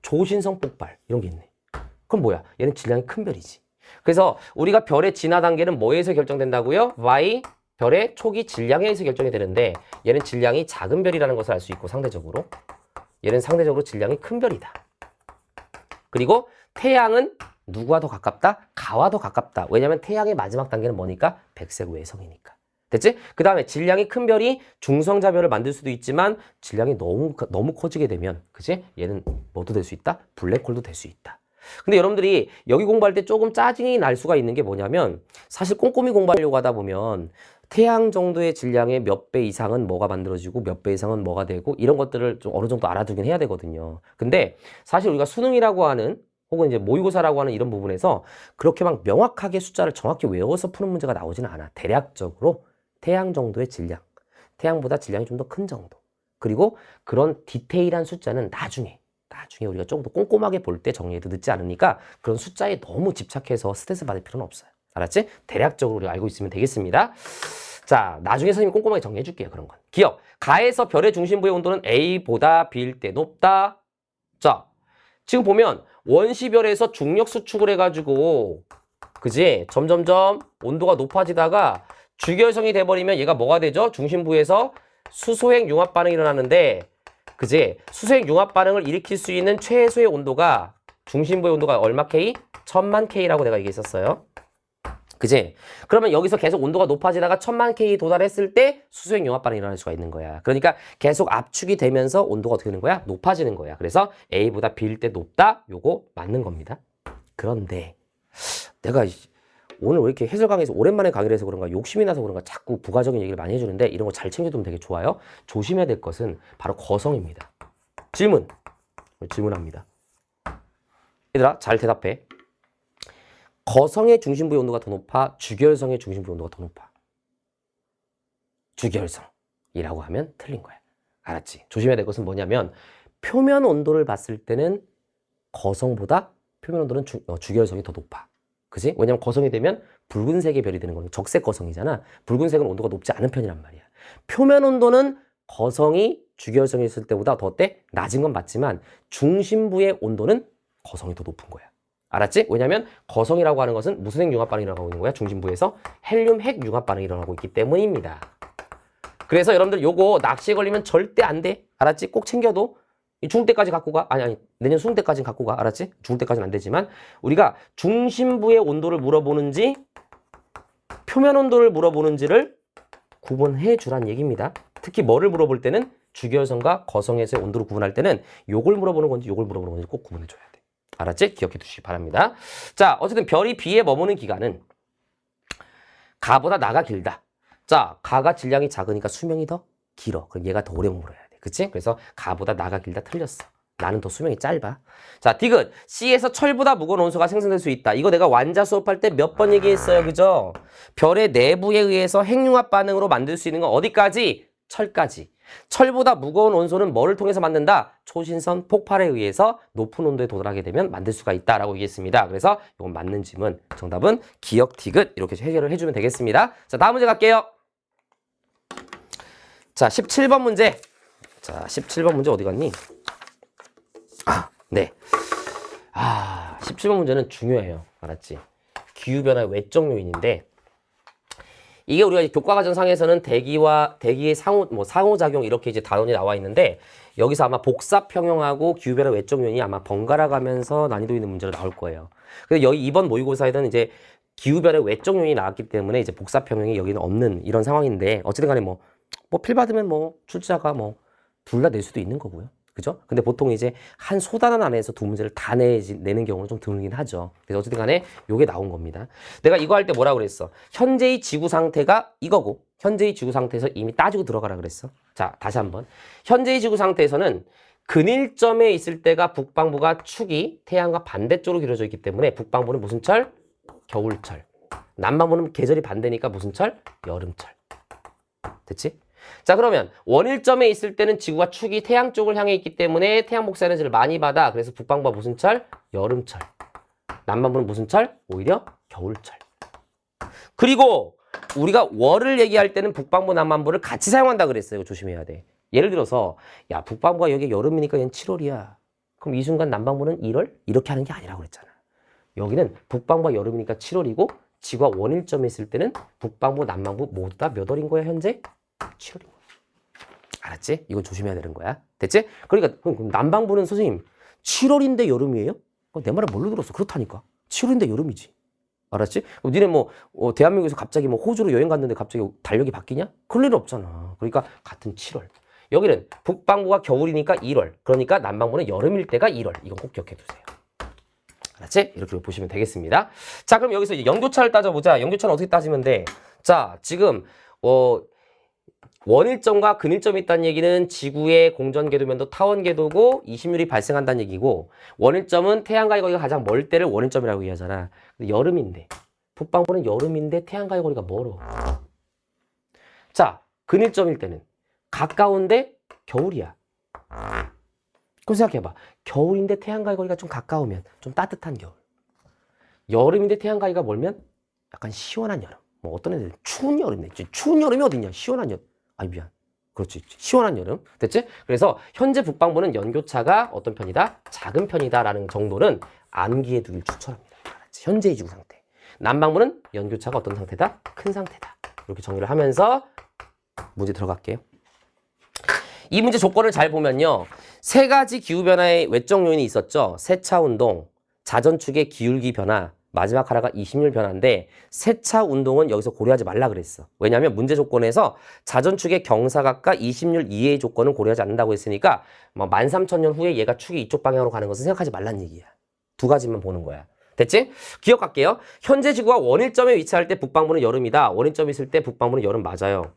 조신성 폭발 이런 게 있네. 그럼 뭐야? 얘는 질량이 큰 별이지. 그래서 우리가 별의 진화 단계는 뭐에서 결정된다고요? Y 별의 초기 질량에 의해서 결정이 되는데 얘는 질량이 작은 별이라는 것을 알 수 있고 상대적으로 얘는 상대적으로 질량이 큰 별이다. 그리고 태양은 누구와 더 가깝다? 가와 더 가깝다. 왜냐면 태양의 마지막 단계는 뭐니까? 백색 외성이니까. 됐지? 그 다음에 질량이 큰 별이 중성자별을 만들 수도 있지만 질량이 너무 커지게 되면 그치? 얘는 뭐도 될 수 있다? 블랙홀도 될 수 있다. 근데 여러분들이 여기 공부할 때 조금 짜증이 날 수가 있는 게 뭐냐면 사실 꼼꼼히 공부하려고 하다 보면 태양 정도의 질량의 몇 배 이상은 뭐가 만들어지고 몇 배 이상은 뭐가 되고 이런 것들을 좀 어느 정도 알아두긴 해야 되거든요. 근데 사실 우리가 수능이라고 하는 혹은 이제 모의고사라고 하는 이런 부분에서 그렇게 막 명확하게 숫자를 정확히 외워서 푸는 문제가 나오지는 않아. 대략적으로 태양 정도의 질량, 태양보다 질량이 좀 더 큰 정도. 그리고 그런 디테일한 숫자는 나중에 우리가 조금 더 꼼꼼하게 볼 때 정리해도 늦지 않으니까 그런 숫자에 너무 집착해서 스트레스 받을 필요는 없어요. 알았지? 대략적으로 우리가 알고 있으면 되겠습니다. 자, 나중에 선생님이 꼼꼼하게 정리해 줄게요. 그런 건. 기억. 가에서 별의 중심부의 온도는 A보다 B일 때 높다. 자, 지금 보면 원시별에서 중력 수축을 해가지고 그지? 점점점 온도가 높아지다가 주결성이 돼버리면 얘가 뭐가 되죠? 중심부에서 수소핵 융합 반응이 일어나는데 그지? 수소핵 융합 반응을 일으킬 수 있는 최소의 온도가 중심부의 온도가 얼마 K? 1000만 K라고 내가 얘기했었어요. 그지? 그러면 여기서 계속 온도가 높아지다가 1000만 K 도달했을 때 수소핵 융합 반응이 일어날 수가 있는 거야. 그러니까 계속 압축이 되면서 온도가 어떻게 되는 거야? 높아지는 거야. 그래서 A보다 B일 때 높다? 요거 맞는 겁니다. 그런데 내가 오늘 왜 이렇게 해설 강의에서 오랜만에 강의를 해서 그런가 욕심이 나서 그런가 자꾸 부가적인 얘기를 많이 해주는데 이런 거 잘 챙겨두면 되게 좋아요. 조심해야 될 것은 바로 거성입니다. 질문합니다. 얘들아 잘 대답해. 거성의 중심부의 온도가 더 높아? 주결성의 중심부의 온도가 더 높아? 주결성이라고 하면 틀린 거야. 알았지? 조심해야 될 것은 뭐냐면 표면 온도를 봤을 때는 거성보다 표면 온도는 주결성이 더 높아. 그지? 왜냐면 거성이 되면 붉은색의 별이 되는 거는 적색 거성이잖아. 붉은색은 온도가 높지 않은 편이란 말이야. 표면 온도는 거성이 주결성이 있을 때보다 더 어때? 낮은 건 맞지만 중심부의 온도는 거성이 더 높은 거야. 알았지? 왜냐면 거성이라고 하는 것은 무슨 핵 융합 반응이 일어나고 있는 거야? 중심부에서 헬륨 핵 융합 반응이 일어나고 있기 때문입니다. 그래서 여러분들 요거 낚시에 걸리면 절대 안 돼. 알았지? 꼭 챙겨도. 중국 때까지 갖고 가. 아니 내년 수능 때까지는 갖고 가. 알았지? 중국 때까지는 안 되지만 우리가 중심부의 온도를 물어보는지 표면 온도를 물어보는지를 구분해 주란 얘기입니다. 특히 뭐를 물어볼 때는 주결성과 거성에서의 온도를 구분할 때는 요걸 물어보는 건지 요걸 물어보는 건지 꼭 구분해 줘야 돼. 알았지? 기억해 두시기 바랍니다. 자, 어쨌든 별이 B에 머무는 기간은 가보다 나가 길다. 자, 가가 질량이 작으니까 수명이 더 길어. 그럼 얘가 더 오래 머물어야 돼. 그치? 그래서 가보다 나가 길다 틀렸어. 나는 더 수명이 짧아. 자, 디귿. C에서 철보다 무거운 원소가 생성될 수 있다. 이거 내가 완자 수업할 때 몇 번 얘기했어요. 그죠? 별의 내부에 의해서 핵융합 반응으로 만들 수 있는 건 어디까지? 철까지. 철보다 무거운 원소는 뭐를 통해서 만든다? 초신성 폭발에 의해서 높은 온도에 도달하게 되면 만들 수가 있다라고 얘기했습니다. 그래서 이건 맞는 질문. 정답은 기억 디귿 이렇게 해결을 해주면 되겠습니다. 자, 다음 문제 갈게요. 자, 17번 문제. 자, 17번 문제 어디 갔니? 네. 17번 문제는 중요해요. 알았지? 기후변화의 외적 요인인데 이게 우리가 교과과정상에서는 대기의 상호작용 이렇게 이제 단원이 나와 있는데 여기서 아마 복사평형하고 기후변화 외적 요인이 아마 번갈아 가면서 난이도 있는 문제로 나올 거예요. 근데 여기 이번 모의고사에는 이제 기후변화 외적 요인이 나왔기 때문에 이제 복사평형이 여기는 없는 이런 상황인데 어쨌든 간에 뭐 필 받으면 출제자가 둘 다 낼 수도 있는 거고요. 그죠? 근데 보통 이제 한 소단원 안에서 두 문제를 다 내는 경우는 좀 드물긴 하죠. 그래서 어쨌든 간에 요게 나온 겁니다. 내가 이거 할 때 뭐라고 그랬어? 현재의 지구 상태가 이거고, 현재의 지구 상태에서 이미 따지고 들어가라 그랬어. 자, 다시 한번. 현재의 지구 상태에서는 근일점에 있을 때가 북방부가 축이 태양과 반대쪽으로 길어져 있기 때문에 북방부는 무슨 철? 겨울철. 남방부는 계절이 반대니까 무슨 철? 여름철. 됐지? 자, 그러면 원일점에 있을 때는 지구가 축이 태양 쪽을 향해 있기 때문에 태양 복사 에너지를 많이 받아. 그래서 북방부가 무슨 철? 여름철. 남반부는 무슨 철? 오히려 겨울철. 그리고 우리가 월을 얘기할 때는 북방부, 남반부를 같이 사용한다 그랬어요. 이거 조심해야 돼. 예를 들어서 야, 북방부가 여기 여름이니까 얘는 7월이야. 그럼 이 순간 남방부는 1월? 이렇게 하는 게 아니라고 그랬잖아. 여기는 북방부가 여름이니까 7월이고 지구가 원일점에 있을 때는 북방부, 남방부 모두 다 몇 월인 거야, 현재? 7월인 거야. 알았지? 이건 조심해야 되는 거야. 됐지? 그러니까 그럼 남방부는 선생님 7월인데 여름이에요? 내 말을 뭘로 들었어? 그렇다니까. 7월인데 여름이지. 알았지? 그럼 니네 뭐 대한민국에서 갑자기 뭐 호주로 여행 갔는데 갑자기 달력이 바뀌냐? 그럴 일 없잖아. 그러니까 같은 7월. 여기는 북방부가 겨울이니까 1월. 그러니까 남방부는 여름일 때가 1월. 이건 꼭 기억해 두세요. 알았지? 이렇게 보시면 되겠습니다. 자, 그럼 여기서 이제 연교차를 따져보자. 연교차는 어떻게 따지면 돼? 자, 지금 원일점과 근일점이 있다는 얘기는 지구의 공전궤도면도 타원궤도고 20률이 발생한다는 얘기고, 원일점은 태양과의 거리가 가장 멀 때를 원일점이라고 얘기하잖아. 근데 여름인데 북방부는 여름인데 태양과의 거리가 멀어. 자, 근일점일 때는 가까운데 겨울이야. 그럼 생각해봐. 겨울인데 태양과의 거리가 좀 가까우면 좀 따뜻한 겨울. 여름인데 태양과의가 멀면 약간 시원한 여름. 뭐 어떤 애들 추운 여름이네. 추운 여름이 어딨냐? 시원한 여름. 아니 미안. 그렇지. 시원한 여름. 됐지? 그래서 현재 북방부는 연교차가 어떤 편이다? 작은 편이다라는 정도는 암기해 두길 추천합니다. 알았지? 현재의 지구 상태. 남방부는 연교차가 어떤 상태다? 큰 상태다. 이렇게 정리를 하면서 문제 들어갈게요. 이 문제 조건을 잘 보면요. 세 가지 기후변화의 외적 요인이 있었죠. 세차운동, 자전축의 기울기 변화, 마지막 하나가 20률 변화인데 세차 운동은 여기서 고려하지 말라 그랬어. 왜냐하면 문제 조건에서 자전축의 경사각과 20률 이하의 조건은 고려하지 않는다고 했으니까 뭐 13,000년 후에 얘가 축이 이쪽 방향으로 가는 것은 생각하지 말란 얘기야. 두 가지만 보는 거야. 됐지? 기억할게요. 현재 지구가 원일점에 위치할 때 북방부는 여름이다. 원일점에 있을 때 북방부는 여름 맞아요.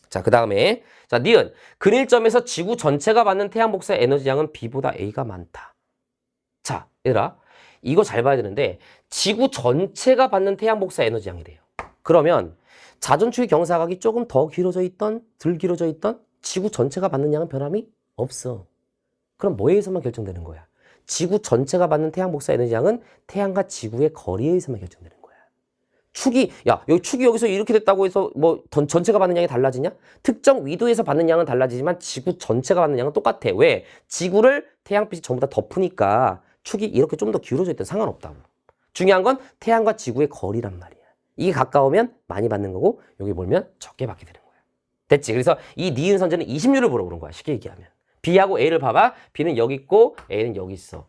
자, 그 다음에 자, 니은 근일점에서 지구 전체가 받는 태양 복사의 에너지 양은 B보다 A가 많다. 자, 얘들아. 이거 잘 봐야 되는데 지구 전체가 받는 태양 복사 에너지 양이래요. 그러면 자전축의 경사각이 조금 더 길어져 있던 덜 길어져 있던 지구 전체가 받는 양은 변함이 없어. 그럼 뭐에 의해서만 결정되는 거야? 지구 전체가 받는 태양 복사 에너지 양은 태양과 지구의 거리에 의해서만 결정되는 거야. 축이 여기 축이 여기서 이렇게 됐다고 해서 뭐 전체가 받는 양이 달라지냐? 특정 위도에서 받는 양은 달라지지만 지구 전체가 받는 양은 똑같아. 왜? 지구를 태양빛이 전부 다 덮으니까 축이 이렇게 좀 더 기울어져 있든 상관없다고. 중요한 건 태양과 지구의 거리란 말이야. 이게 가까우면 많이 받는 거고 여기 멀면 적게 받게 되는 거야. 됐지? 그래서 이 니은 선제는 20률을 물어보는 거야. 쉽게 얘기하면. B하고 A를 봐봐. B는 여기 있고 A는 여기 있어.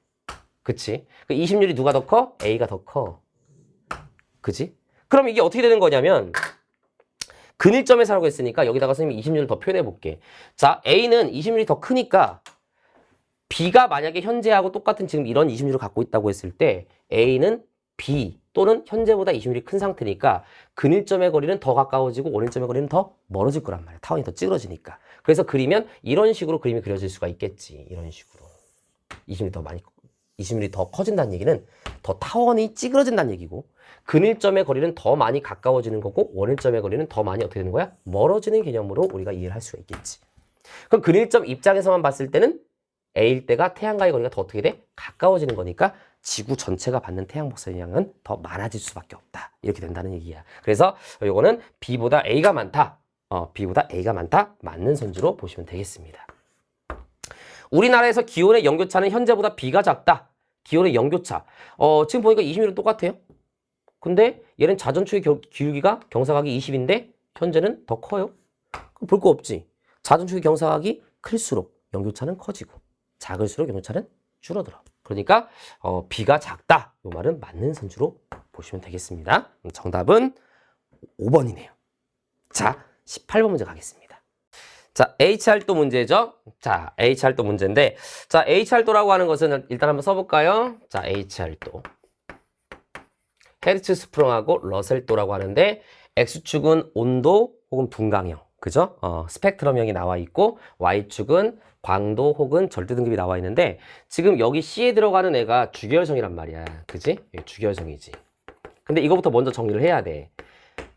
그치? 그 20률이 누가 더 커? A가 더 커. 그치? 그럼 이게 어떻게 되는 거냐면 근일점에 살고 있으니까 여기다가 선생님이 20률을 더 표현해 볼게. 자, A는 20률이 더 크니까 B가 만약에 현재하고 똑같은 지금 이런 20률을 갖고 있다고 했을 때 A는 B 또는 현재보다 20률이 큰 상태니까 근일점의 거리는 더 가까워지고 원일점의 거리는 더 멀어질 거란 말이야. 타원이 더 찌그러지니까. 그래서 그리면 이런 식으로 그림이 그려질 수가 있겠지. 이런 식으로. 20률이 더 커진다는 얘기는 더 타원이 찌그러진다는 얘기고 근일점의 거리는 더 많이 가까워지는 거고 원일점의 거리는 더 많이 어떻게 되는 거야? 멀어지는 개념으로 우리가 이해를 할 수가 있겠지. 그럼 근일점 입장에서만 봤을 때는 A일 때가 태양과의 거리가 더 어떻게 돼? 가까워지는 거니까 지구 전체가 받는 태양 복사 영향은 더 많아질 수밖에 없다. 이렇게 된다는 얘기야. 그래서 이거는 B보다 A가 많다. B보다 A가 많다. 맞는 선지로 보시면 되겠습니다. 우리나라에서 기온의 연교차는 현재보다 B가 작다. 기온의 연교차. 지금 보니까 20률은 똑같아요. 근데 얘는 자전축의 기울기가 경사각이 20인데 현재는 더 커요. 그럼 볼 거 없지. 자전축의 경사각이 클수록 연교차는 커지고 작을수록 연교차는 줄어들어. 그러니까 B가 작다. 이 말은 맞는 선지로 보시면 되겠습니다. 정답은 5번이네요. 자, 18번 문제 가겠습니다. 자, HR도 문제죠? 자, HR도 문제인데, 자, HR도라고 하는 것은 일단 한번 써볼까요? 자, HR도. 헤르츠스프렁하고 러셀도라고 하는데, X축은 온도 혹은 분광형. 그죠? 스펙트럼형이 나와 있고, Y축은 광도 혹은 절대 등급이 나와 있는데, 지금 여기 C에 들어가는 애가 주결성이란 말이야. 그지? 주결성이지. 근데 이거부터 먼저 정리를 해야 돼.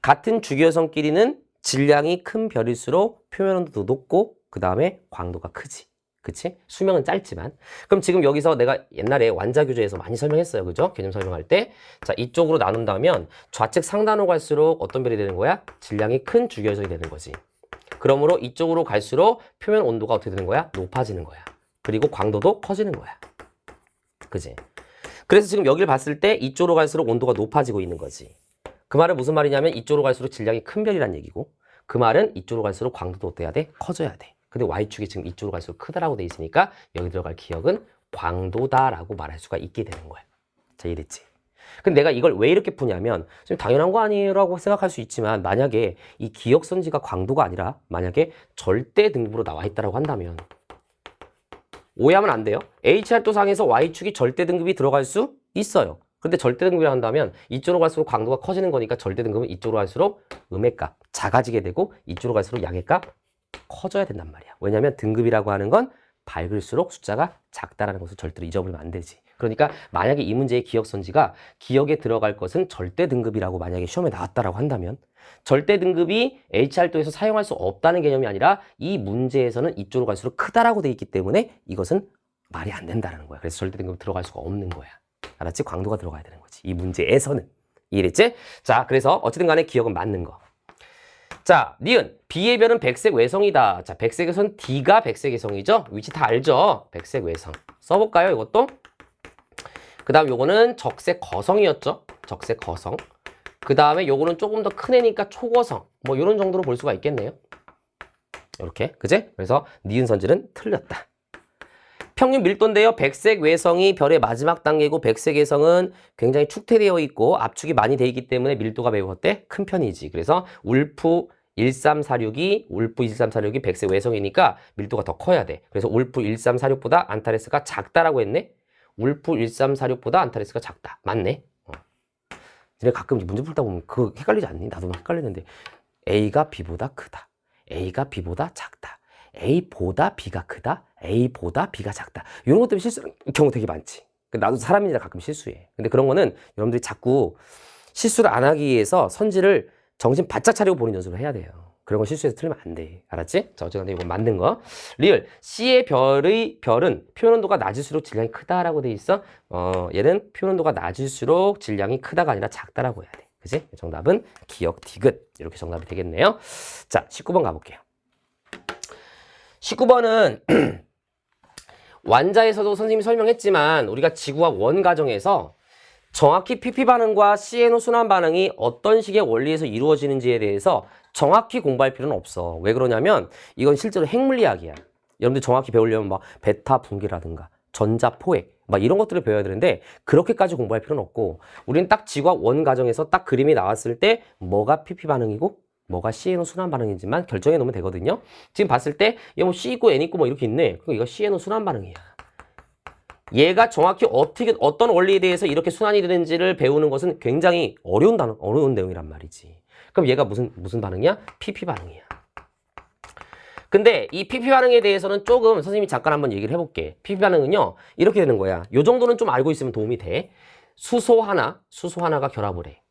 같은 주결성끼리는 질량이 큰 별일수록 표면 온도도 높고 그 다음에 광도가 크지. 그치? 수명은 짧지만. 그럼 지금 여기서 내가 옛날에 완자교재에서 많이 설명했어요. 그죠? 개념 설명할 때. 자, 이쪽으로 나눈다면 좌측 상단으로 갈수록 어떤 별이 되는 거야? 질량이 큰 주결성이 되는 거지. 그러므로 이쪽으로 갈수록 표면 온도가 어떻게 되는 거야? 높아지는 거야. 그리고 광도도 커지는 거야. 그지? 그래서 지금 여기를 봤을 때 이쪽으로 갈수록 온도가 높아지고 있는 거지. 그 말은 무슨 말이냐면 이쪽으로 갈수록 질량이 큰 별이란 얘기고 그 말은 이쪽으로 갈수록 광도도 어때야 돼? 커져야 돼. 근데 Y축이 지금 이쪽으로 갈수록 크다라고 돼 있으니까 여기 들어갈 기억은 광도다라고 말할 수가 있게 되는 거야. 자, 이해됐지? 근데 내가 이걸 왜 이렇게 푸냐면 좀 당연한 거 아니에요 라고 생각할 수 있지만 만약에 이 기억선지가 광도가 아니라 만약에 절대 등급으로 나와 있다라고 한다면 오해하면 안 돼요. HR도상에서 Y축이 절대 등급이 들어갈 수 있어요. 근데 절대 등급이라 한다면 이쪽으로 갈수록 광도가 커지는 거니까 절대 등급은 이쪽으로 갈수록 음의 값 작아지게 되고 이쪽으로 갈수록 양의 값 커져야 된단 말이야. 왜냐하면 등급이라고 하는 건 밝을수록 숫자가 작다라는 것을 절대로 잊어버리면 안 되지. 그러니까 만약에 이 문제의 기억선지가 기억에 들어갈 것은 절대 등급이라고 만약에 시험에 나왔다라고 한다면 절대 등급이 HR도에서 사용할 수 없다는 개념이 아니라 이 문제에서는 이쪽으로 갈수록 크다라고 돼 있기 때문에 이것은 말이 안 된다는 거야. 그래서 절대 등급 들어갈 수가 없는 거야. 알았지? 광도가 들어가야 되는 거지. 이 문제에서는. 이해됐지? 자, 그래서 어쨌든 간에 기억은 맞는 거. 자, 니은. B의 별은 백색 외성이다. 자, 백색에선 D가 백색의 성이죠? 위치 다 알죠? 백색 외성. 써볼까요? 이것도? 그 다음 요거는 적색 거성이었죠? 적색 거성. 그 다음에 요거는 조금 더 큰 애니까 초거성. 뭐 요런 정도로 볼 수가 있겠네요. 이렇게. 그지? 그래서 니은 선지는 틀렸다. 평균 밀도인데요. 백색 외성이 별의 마지막 단계고 백색 외성은 굉장히 축퇴되어 있고 압축이 많이 되어 있기 때문에 밀도가 매우 어때? 큰 편이지. 그래서 울프 1346이 백색 외성이니까 밀도가 더 커야 돼. 그래서 울프 1346보다 안타레스가 작다라고 했네. 울프 1346보다 안타레스가 작다. 맞네. 니네 가끔 문제 풀다 보면 그거 헷갈리지 않니? 나도 헷갈리는데 A가 B보다 크다. A가 B보다 작다. A보다 B가 크다. A보다 B가 작다. 이런 것 때문에 실수하는 경우 되게 많지. 나도 사람이라 가끔 실수해. 근데 그런 거는 여러분들이 자꾸 실수를 안 하기 위해서 선지를 정신 바짝 차리고 보는 연습을 해야 돼요. 그런 거 실수해서 틀리면 안 돼. 알았지? 자, 어쨌든 이거 맞는 거. 리을. C의 별은 표현 온도가 낮을수록 질량이 크다라고 돼 있어. 얘는 표현 온도가 낮을수록 질량이 크다가 아니라 작다라고 해야 돼. 그지? 정답은 기억 디귿. 이렇게 정답이 되겠네요. 자, 19번 가볼게요. 19번은 완자에서도 선생님이 설명했지만 우리가 지구학 원 과정에서 정확히 PP 반응과 CNO 순환 반응이 어떤 식의 원리에서 이루어지는지에 대해서 정확히 공부할 필요는 없어. 왜 그러냐면 이건 실제로 핵물리학이야. 여러분들 정확히 배우려면 막 베타 분기라든가 전자 포획 막 이런 것들을 배워야 되는데 그렇게까지 공부할 필요는 없고 우리는 딱 지구학 원 과정에서 딱 그림이 나왔을 때 뭐가 PP 반응이고 뭐가 CNO 순환 반응이지만 결정해 놓으면 되거든요. 지금 봤을 때 얘 뭐 C 있고 N 있고 뭐 이렇게 있네. 그럼 이거 CNO 순환 반응이야. 얘가 정확히 어떤 원리에 대해서 이렇게 순환이 되는지를 배우는 것은 굉장히 어려운 내용이란 말이지. 그럼 얘가 무슨 반응이야? PP 반응이야. 근데 이 PP 반응에 대해서는 조금 선생님이 잠깐 한번 얘기를 해볼게. PP 반응은요, 이렇게 되는 거야. 요 정도는 좀 알고 있으면 도움이 돼. 수소 하나가 결합을 해.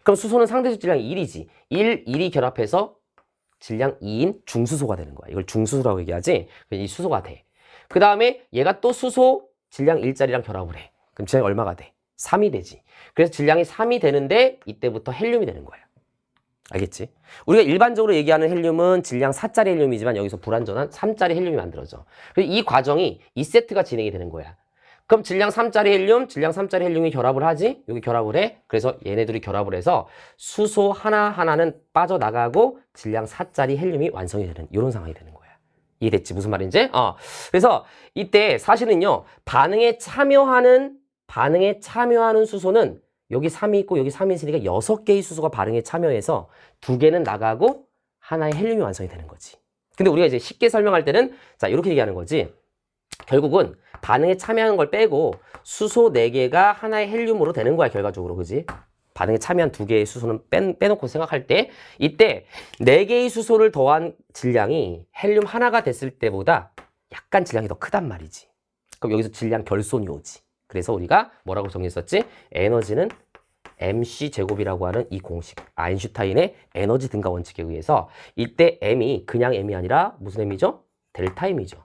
그럼 수소는 상대적 질량 1이지. 1이 결합해서 질량 2인 중수소가 되는 거야. 이걸 중수소라고 얘기하지. 이 수소가 돼. 그 다음에 얘가 또 수소 질량 1짜리랑 결합을 해. 그럼 질량이 얼마가 돼? 3이 되지. 그래서 질량이 3이 되는데 이때부터 헬륨이 되는 거야. 알겠지? 우리가 일반적으로 얘기하는 헬륨은 질량 4짜리 헬륨이지만 여기서 불완전한 3짜리 헬륨이 만들어져. 그래서 이 과정이 2세트가 진행이 되는 거야. 그럼 질량 3짜리 헬륨이 결합을 하지? 여기 결합을 해. 그래서 얘네들이 결합을 해서 수소 하나하나는 빠져나가고 질량 4짜리 헬륨이 완성이 되는 이런 상황이 되는 거야. 이해됐지? 무슨 말인지? 그래서 이때 사실은요. 반응에 참여하는 수소는 여기 3이 있고 여기 3이 있으니까 6개의 수소가 반응에 참여해서 2개는 나가고 하나의 헬륨이 완성이 되는 거지. 근데 우리가 이제 쉽게 설명할 때는 자, 이렇게 얘기하는 거지. 결국은 반응에 참여하는 걸 빼고 수소 4개가 하나의 헬륨으로 되는 거야, 결과적으로. 그지? 반응에 참여한 2개의 수소는 빼놓고 생각할 때 이때 4개의 수소를 더한 질량이 헬륨 하나가 됐을 때보다 약간 질량이 더 크단 말이지. 그럼 여기서 질량 결손이 오지. 그래서 우리가 뭐라고 정했었지? 에너지는 mc 제곱이라고 하는 이 공식, 아인슈타인의 에너지 등가 원칙에 의해서 이때 m이 그냥 m이 아니라 무슨 m이죠? 델타 m이죠.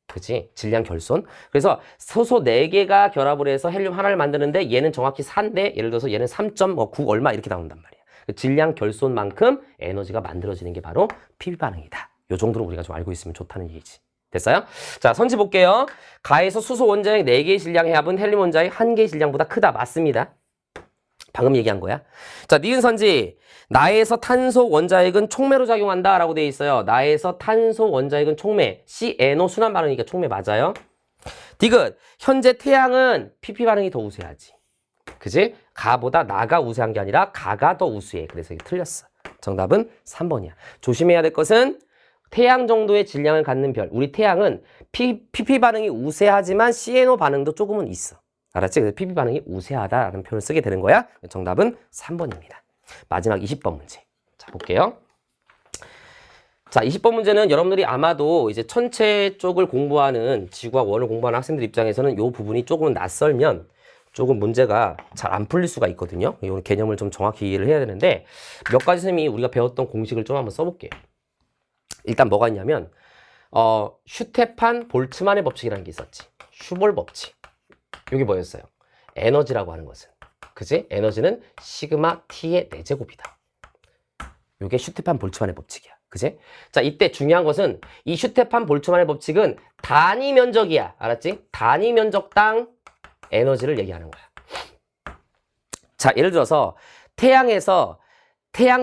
그치? 질량 결손. 그래서 수소 4개가 결합을 해서 헬륨 하나를 만드는데 얘는 정확히 4인데 예를 들어서 얘는 3.9 얼마 이렇게 나온단 말이야. 질량 결손만큼 에너지가 만들어지는 게 바로 PV 반응이다. 요 정도로 우리가 좀 알고 있으면 좋다는 얘기지. 됐어요? 자, 선지 볼게요. 가에서 수소 원자핵 4개의 질량의 합은 헬륨 원자핵 1개의 질량보다 크다. 맞습니다. 방금 얘기한 거야. 자, 니은 선지. 나에서 탄소 원자핵은 촉매로 작용한다 라고 되어 있어요. 나에서 탄소 원자핵은 촉매. CNO 순환 반응이니까 촉매 맞아요. 디귿. 현재 태양은 PP 반응이 더 우세하지. 그지? 가보다 나가 우세한 게 아니라 가가 더 우수해. 그래서 이게 틀렸어. 정답은 3번이야. 조심해야 될 것은 태양 정도의 질량을 갖는 별. 우리 태양은 PP 반응이 우세하지만 CNO 반응도 조금은 있어. 알았지? 그래서 PP 반응이 우세하다라는 표현을 쓰게 되는 거야. 정답은 3번입니다. 마지막 20번 문제. 자, 볼게요. 자, 20번 문제는 여러분들이 아마도 이제 천체 쪽을 공부하는 지구학 원을 공부하는 학생들 입장에서는 이 부분이 조금 낯설면 조금 문제가 잘 안 풀릴 수가 있거든요. 이 개념을 좀 정확히 이해를 해야 되는데 몇 가지 선생님이 우리가 배웠던 공식을 좀 한번 써볼게요. 일단 뭐가 있냐면 슈테판 볼츠만의 법칙이라는 게 있었지. 슈볼 법칙. 이게 뭐였어요? 에너지라고 하는 것은. 그지? 에너지는 시그마 T의 4제곱이다. 이게 슈테판 볼츠만의 법칙이야. 그지? 자, 이때 중요한 것은 이 슈테판 볼츠만의 법칙은 단위 면적이야. 알았지? 단위 면적당 에너지를 얘기하는 거야. 자, 예를 들어서 태양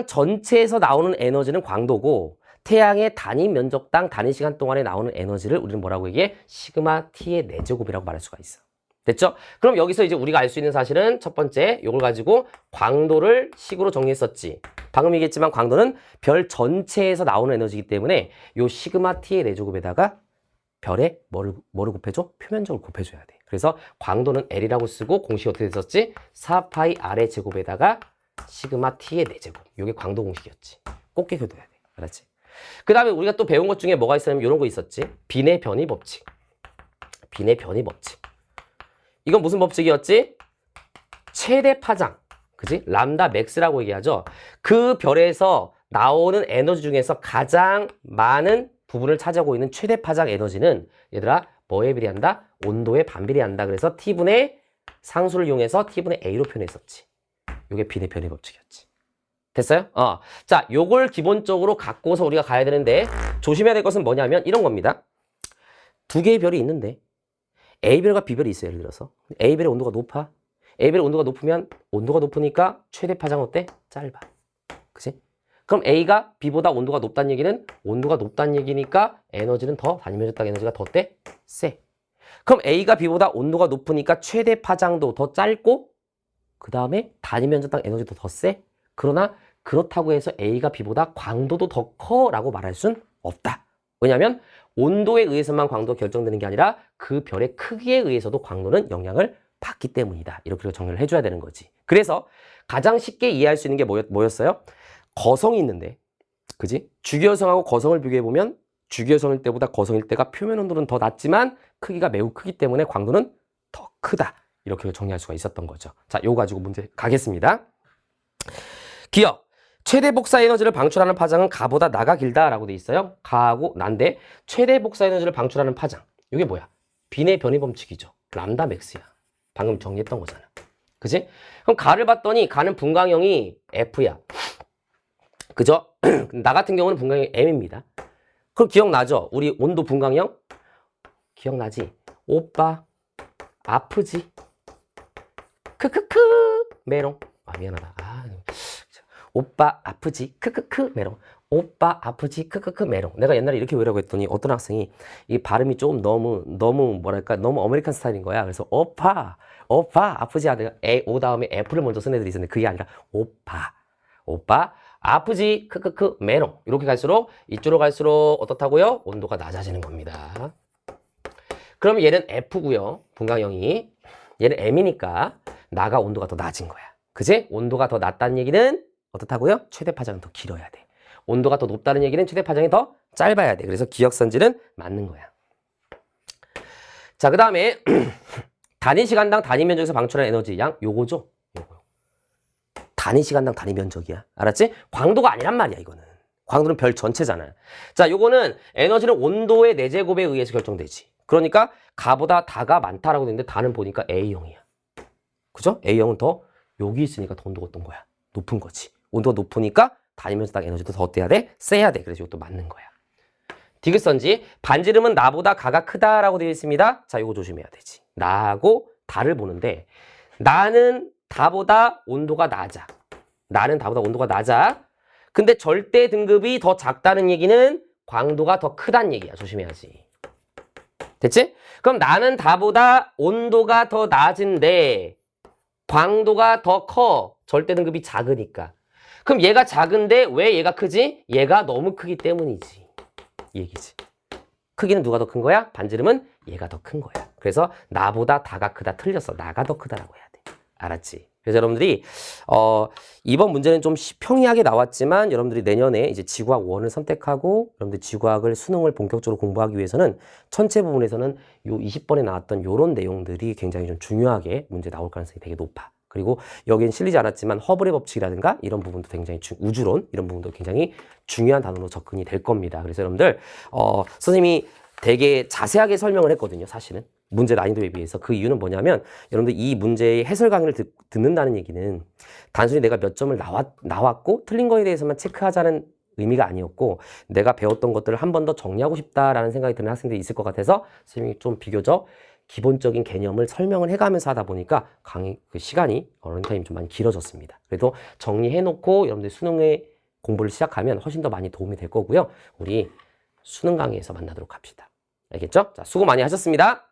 전체에서 나오는 에너지는 광도고 태양의 단위 면적당 단위 시간 동안에 나오는 에너지를 우리는 뭐라고 얘기해? 시그마 T의 4제곱이라고 말할 수가 있어. 됐죠? 그럼 여기서 이제 우리가 알 수 있는 사실은 첫 번째, 이걸 가지고 광도를 식으로 정리했었지. 방금 얘기했지만 광도는 별 전체에서 나오는 에너지이기 때문에 요 시그마 T의 4제곱에다가 별에 뭐를 곱해줘? 표면적을 곱해줘야 돼. 그래서 광도는 L이라고 쓰고 공식이 어떻게 됐었지? 4파이 R의 제곱에다가 시그마 T의 4제곱. 이게 광도 공식이었지. 꼭 기억해둬야 돼. 알았지? 그 다음에 우리가 또 배운 것 중에 뭐가 있었냐면 이런 거 있었지. 빈의 변이 법칙. 빈의 변이 법칙. 이건 무슨 법칙이었지? 최대 파장. 그지? 람다 맥스라고 얘기하죠. 그 별에서 나오는 에너지 중에서 가장 많은 부분을 차지하고 있는 최대 파장 에너지는 얘들아 뭐에 비례한다? 온도에 반비례한다. 그래서 T분의 상수를 이용해서 T분의 A로 표현했었지. 이게 빈의 변이 법칙이었지. 됐어요? 자, 요걸 기본적으로 갖고서 우리가 가야 되는데 조심해야 될 것은 뭐냐면 이런 겁니다. 2개의 별이 있는데 A별과 B별이 있어요. 예를 들어서 A별의 온도가 높아. A별의 온도가 높으면 온도가 높으니까 최대 파장 어때? 짧아. 그치? 그럼 A가 B보다 온도가 높다는 얘기는 온도가 높다는 얘기니까 에너지는 단위 면적당 에너지가 더 어때? 세. 그럼 A가 B보다 온도가 높으니까 최대 파장도 더 짧고 그 다음에 단위 면적당 에너지도 더 세. 그러나 그렇다고 해서 A가 B보다 광도도 더 커라고 말할 순 없다. 왜냐하면 온도에 의해서만 광도가 결정되는 게 아니라 그 별의 크기에 의해서도 광도는 영향을 받기 때문이다. 이렇게 정리를 해줘야 되는 거지. 그래서 가장 쉽게 이해할 수 있는 게 뭐였어요? 거성이 있는데, 그지? 주기여성하고 거성을 비교해보면 주기여성일 때보다 거성일 때가 표면 온도는 더 낮지만 크기가 매우 크기 때문에 광도는 더 크다. 이렇게 정리할 수가 있었던 거죠. 자, 요거 가지고 문제 가겠습니다. 기억. 최대 복사 에너지를 방출하는 파장은 가보다 나가 길다라고 돼 있어요. 가하고 난데 최대 복사 에너지를 방출하는 파장. 이게 뭐야? 빈의 변이 법칙이죠. 람다 맥스야. 방금 정리했던 거잖아. 그지? 그럼 가를 봤더니 가는 분광형이 F야. 그죠? 나 같은 경우는 분광형이 M입니다. 그럼 기억나죠? 우리 온도 분광형? 기억나지? 오빠 아프지? 크크크 메롱. 미안하다. 오빠 아프지? 크크크 메롱. 오빠 아프지? 크크크 메롱. 내가 옛날에 이렇게 외우라고 했더니 어떤 학생이 이 발음이 좀 너무 뭐랄까 너무 아메리칸 스타일인 거야. 그래서 오빠 아프지? 내가 O 다음에 F를 먼저 쓴 애들이 있었는데 그게 아니라 오빠 아프지 크크크 메롱 이렇게 갈수록 이쪽으로 갈수록 어떻다고요? 온도가 낮아지는 겁니다. 그럼 얘는 F고요. 분광형이. 얘는 M이니까 나가 온도가 더 낮은 거야. 그지? 온도가 더 낮다는 얘기는 어떻다고요? 최대 파장은 더 길어야 돼. 온도가 더 높다는 얘기는 최대 파장이 더 짧아야 돼. 그래서 기억선질은 맞는 거야. 자, 그 다음에 단위 시간당 단위 면적에서 방출한 에너지 양 요거죠. 요거. 단위 시간당 단위 면적이야. 알았지? 광도가 아니란 말이야, 이거는. 광도는 별 전체잖아. 자, 요거는 에너지는 온도의 4제곱에 의해서 결정되지. 그러니까 가보다 다가 많다라고 되는데 다는 보니까 A형이야. 그죠? A형은 더 여기 있으니까 더 온도가 어떤 거야? 높은 거지. 온도가 높으니까 단위 면적당 에너지도 더 어때야 돼? 세야 돼. 그래서 이것도 맞는 거야. 디귿선지 반지름은 나보다 가가 크다라고 되어 있습니다. 자, 이거 조심해야 되지. 나하고 다를 보는데 나는 다보다 온도가 낮아. 나는 다보다 온도가 낮아. 근데 절대 등급이 더 작다는 얘기는 광도가 더 크다는 얘기야. 조심해야지. 됐지? 그럼 나는 다보다 온도가 더 낮은데 광도가 더 커. 절대 등급이 작으니까. 그럼 얘가 작은데 왜 얘가 크지? 얘가 너무 크기 때문이지. 이 얘기지. 크기는 누가 더 큰 거야? 반지름은 얘가 더 큰 거야. 그래서 나보다 다가 크다 틀렸어. 나가 더 크다라고 해야 돼. 알았지? 그래서 여러분들이 이번 문제는 좀 평이하게 나왔지만 여러분들이 내년에 이제 지구학 1을 선택하고 여러분들 지구학을 수능을 본격적으로 공부하기 위해서는 천체 부분에서는 요 20번에 나왔던 요런 내용들이 굉장히 좀 중요하게 문제 나올 가능성이 되게 높아. 그리고 여기엔 실리지 않았지만 허블의 법칙이라든가 이런 부분도 굉장히 우주론 이런 부분도 굉장히 중요한 단어로 접근이 될 겁니다. 그래서 여러분들 선생님이 되게 자세하게 설명을 했거든요. 사실은 문제 난이도에 비해서. 그 이유는 뭐냐면 여러분들 이 문제의 해설 강의를 듣는다는 얘기는 단순히 내가 몇 점을 나왔고 틀린 거에 대해서만 체크하자는 의미가 아니었고 내가 배웠던 것들을 한 번 더 정리하고 싶다라는 생각이 드는 학생들이 있을 것 같아서 선생님이 좀 비교적 기본적인 개념을 설명을 해가면서 하다 보니까 강의 그 시간이 런타임이 좀 많이 길어졌습니다. 그래도 정리해놓고 여러분들 수능에 공부를 시작하면 훨씬 더 많이 도움이 될 거고요. 우리 수능 강의에서 만나도록 합시다. 알겠죠? 자, 수고 많이 하셨습니다.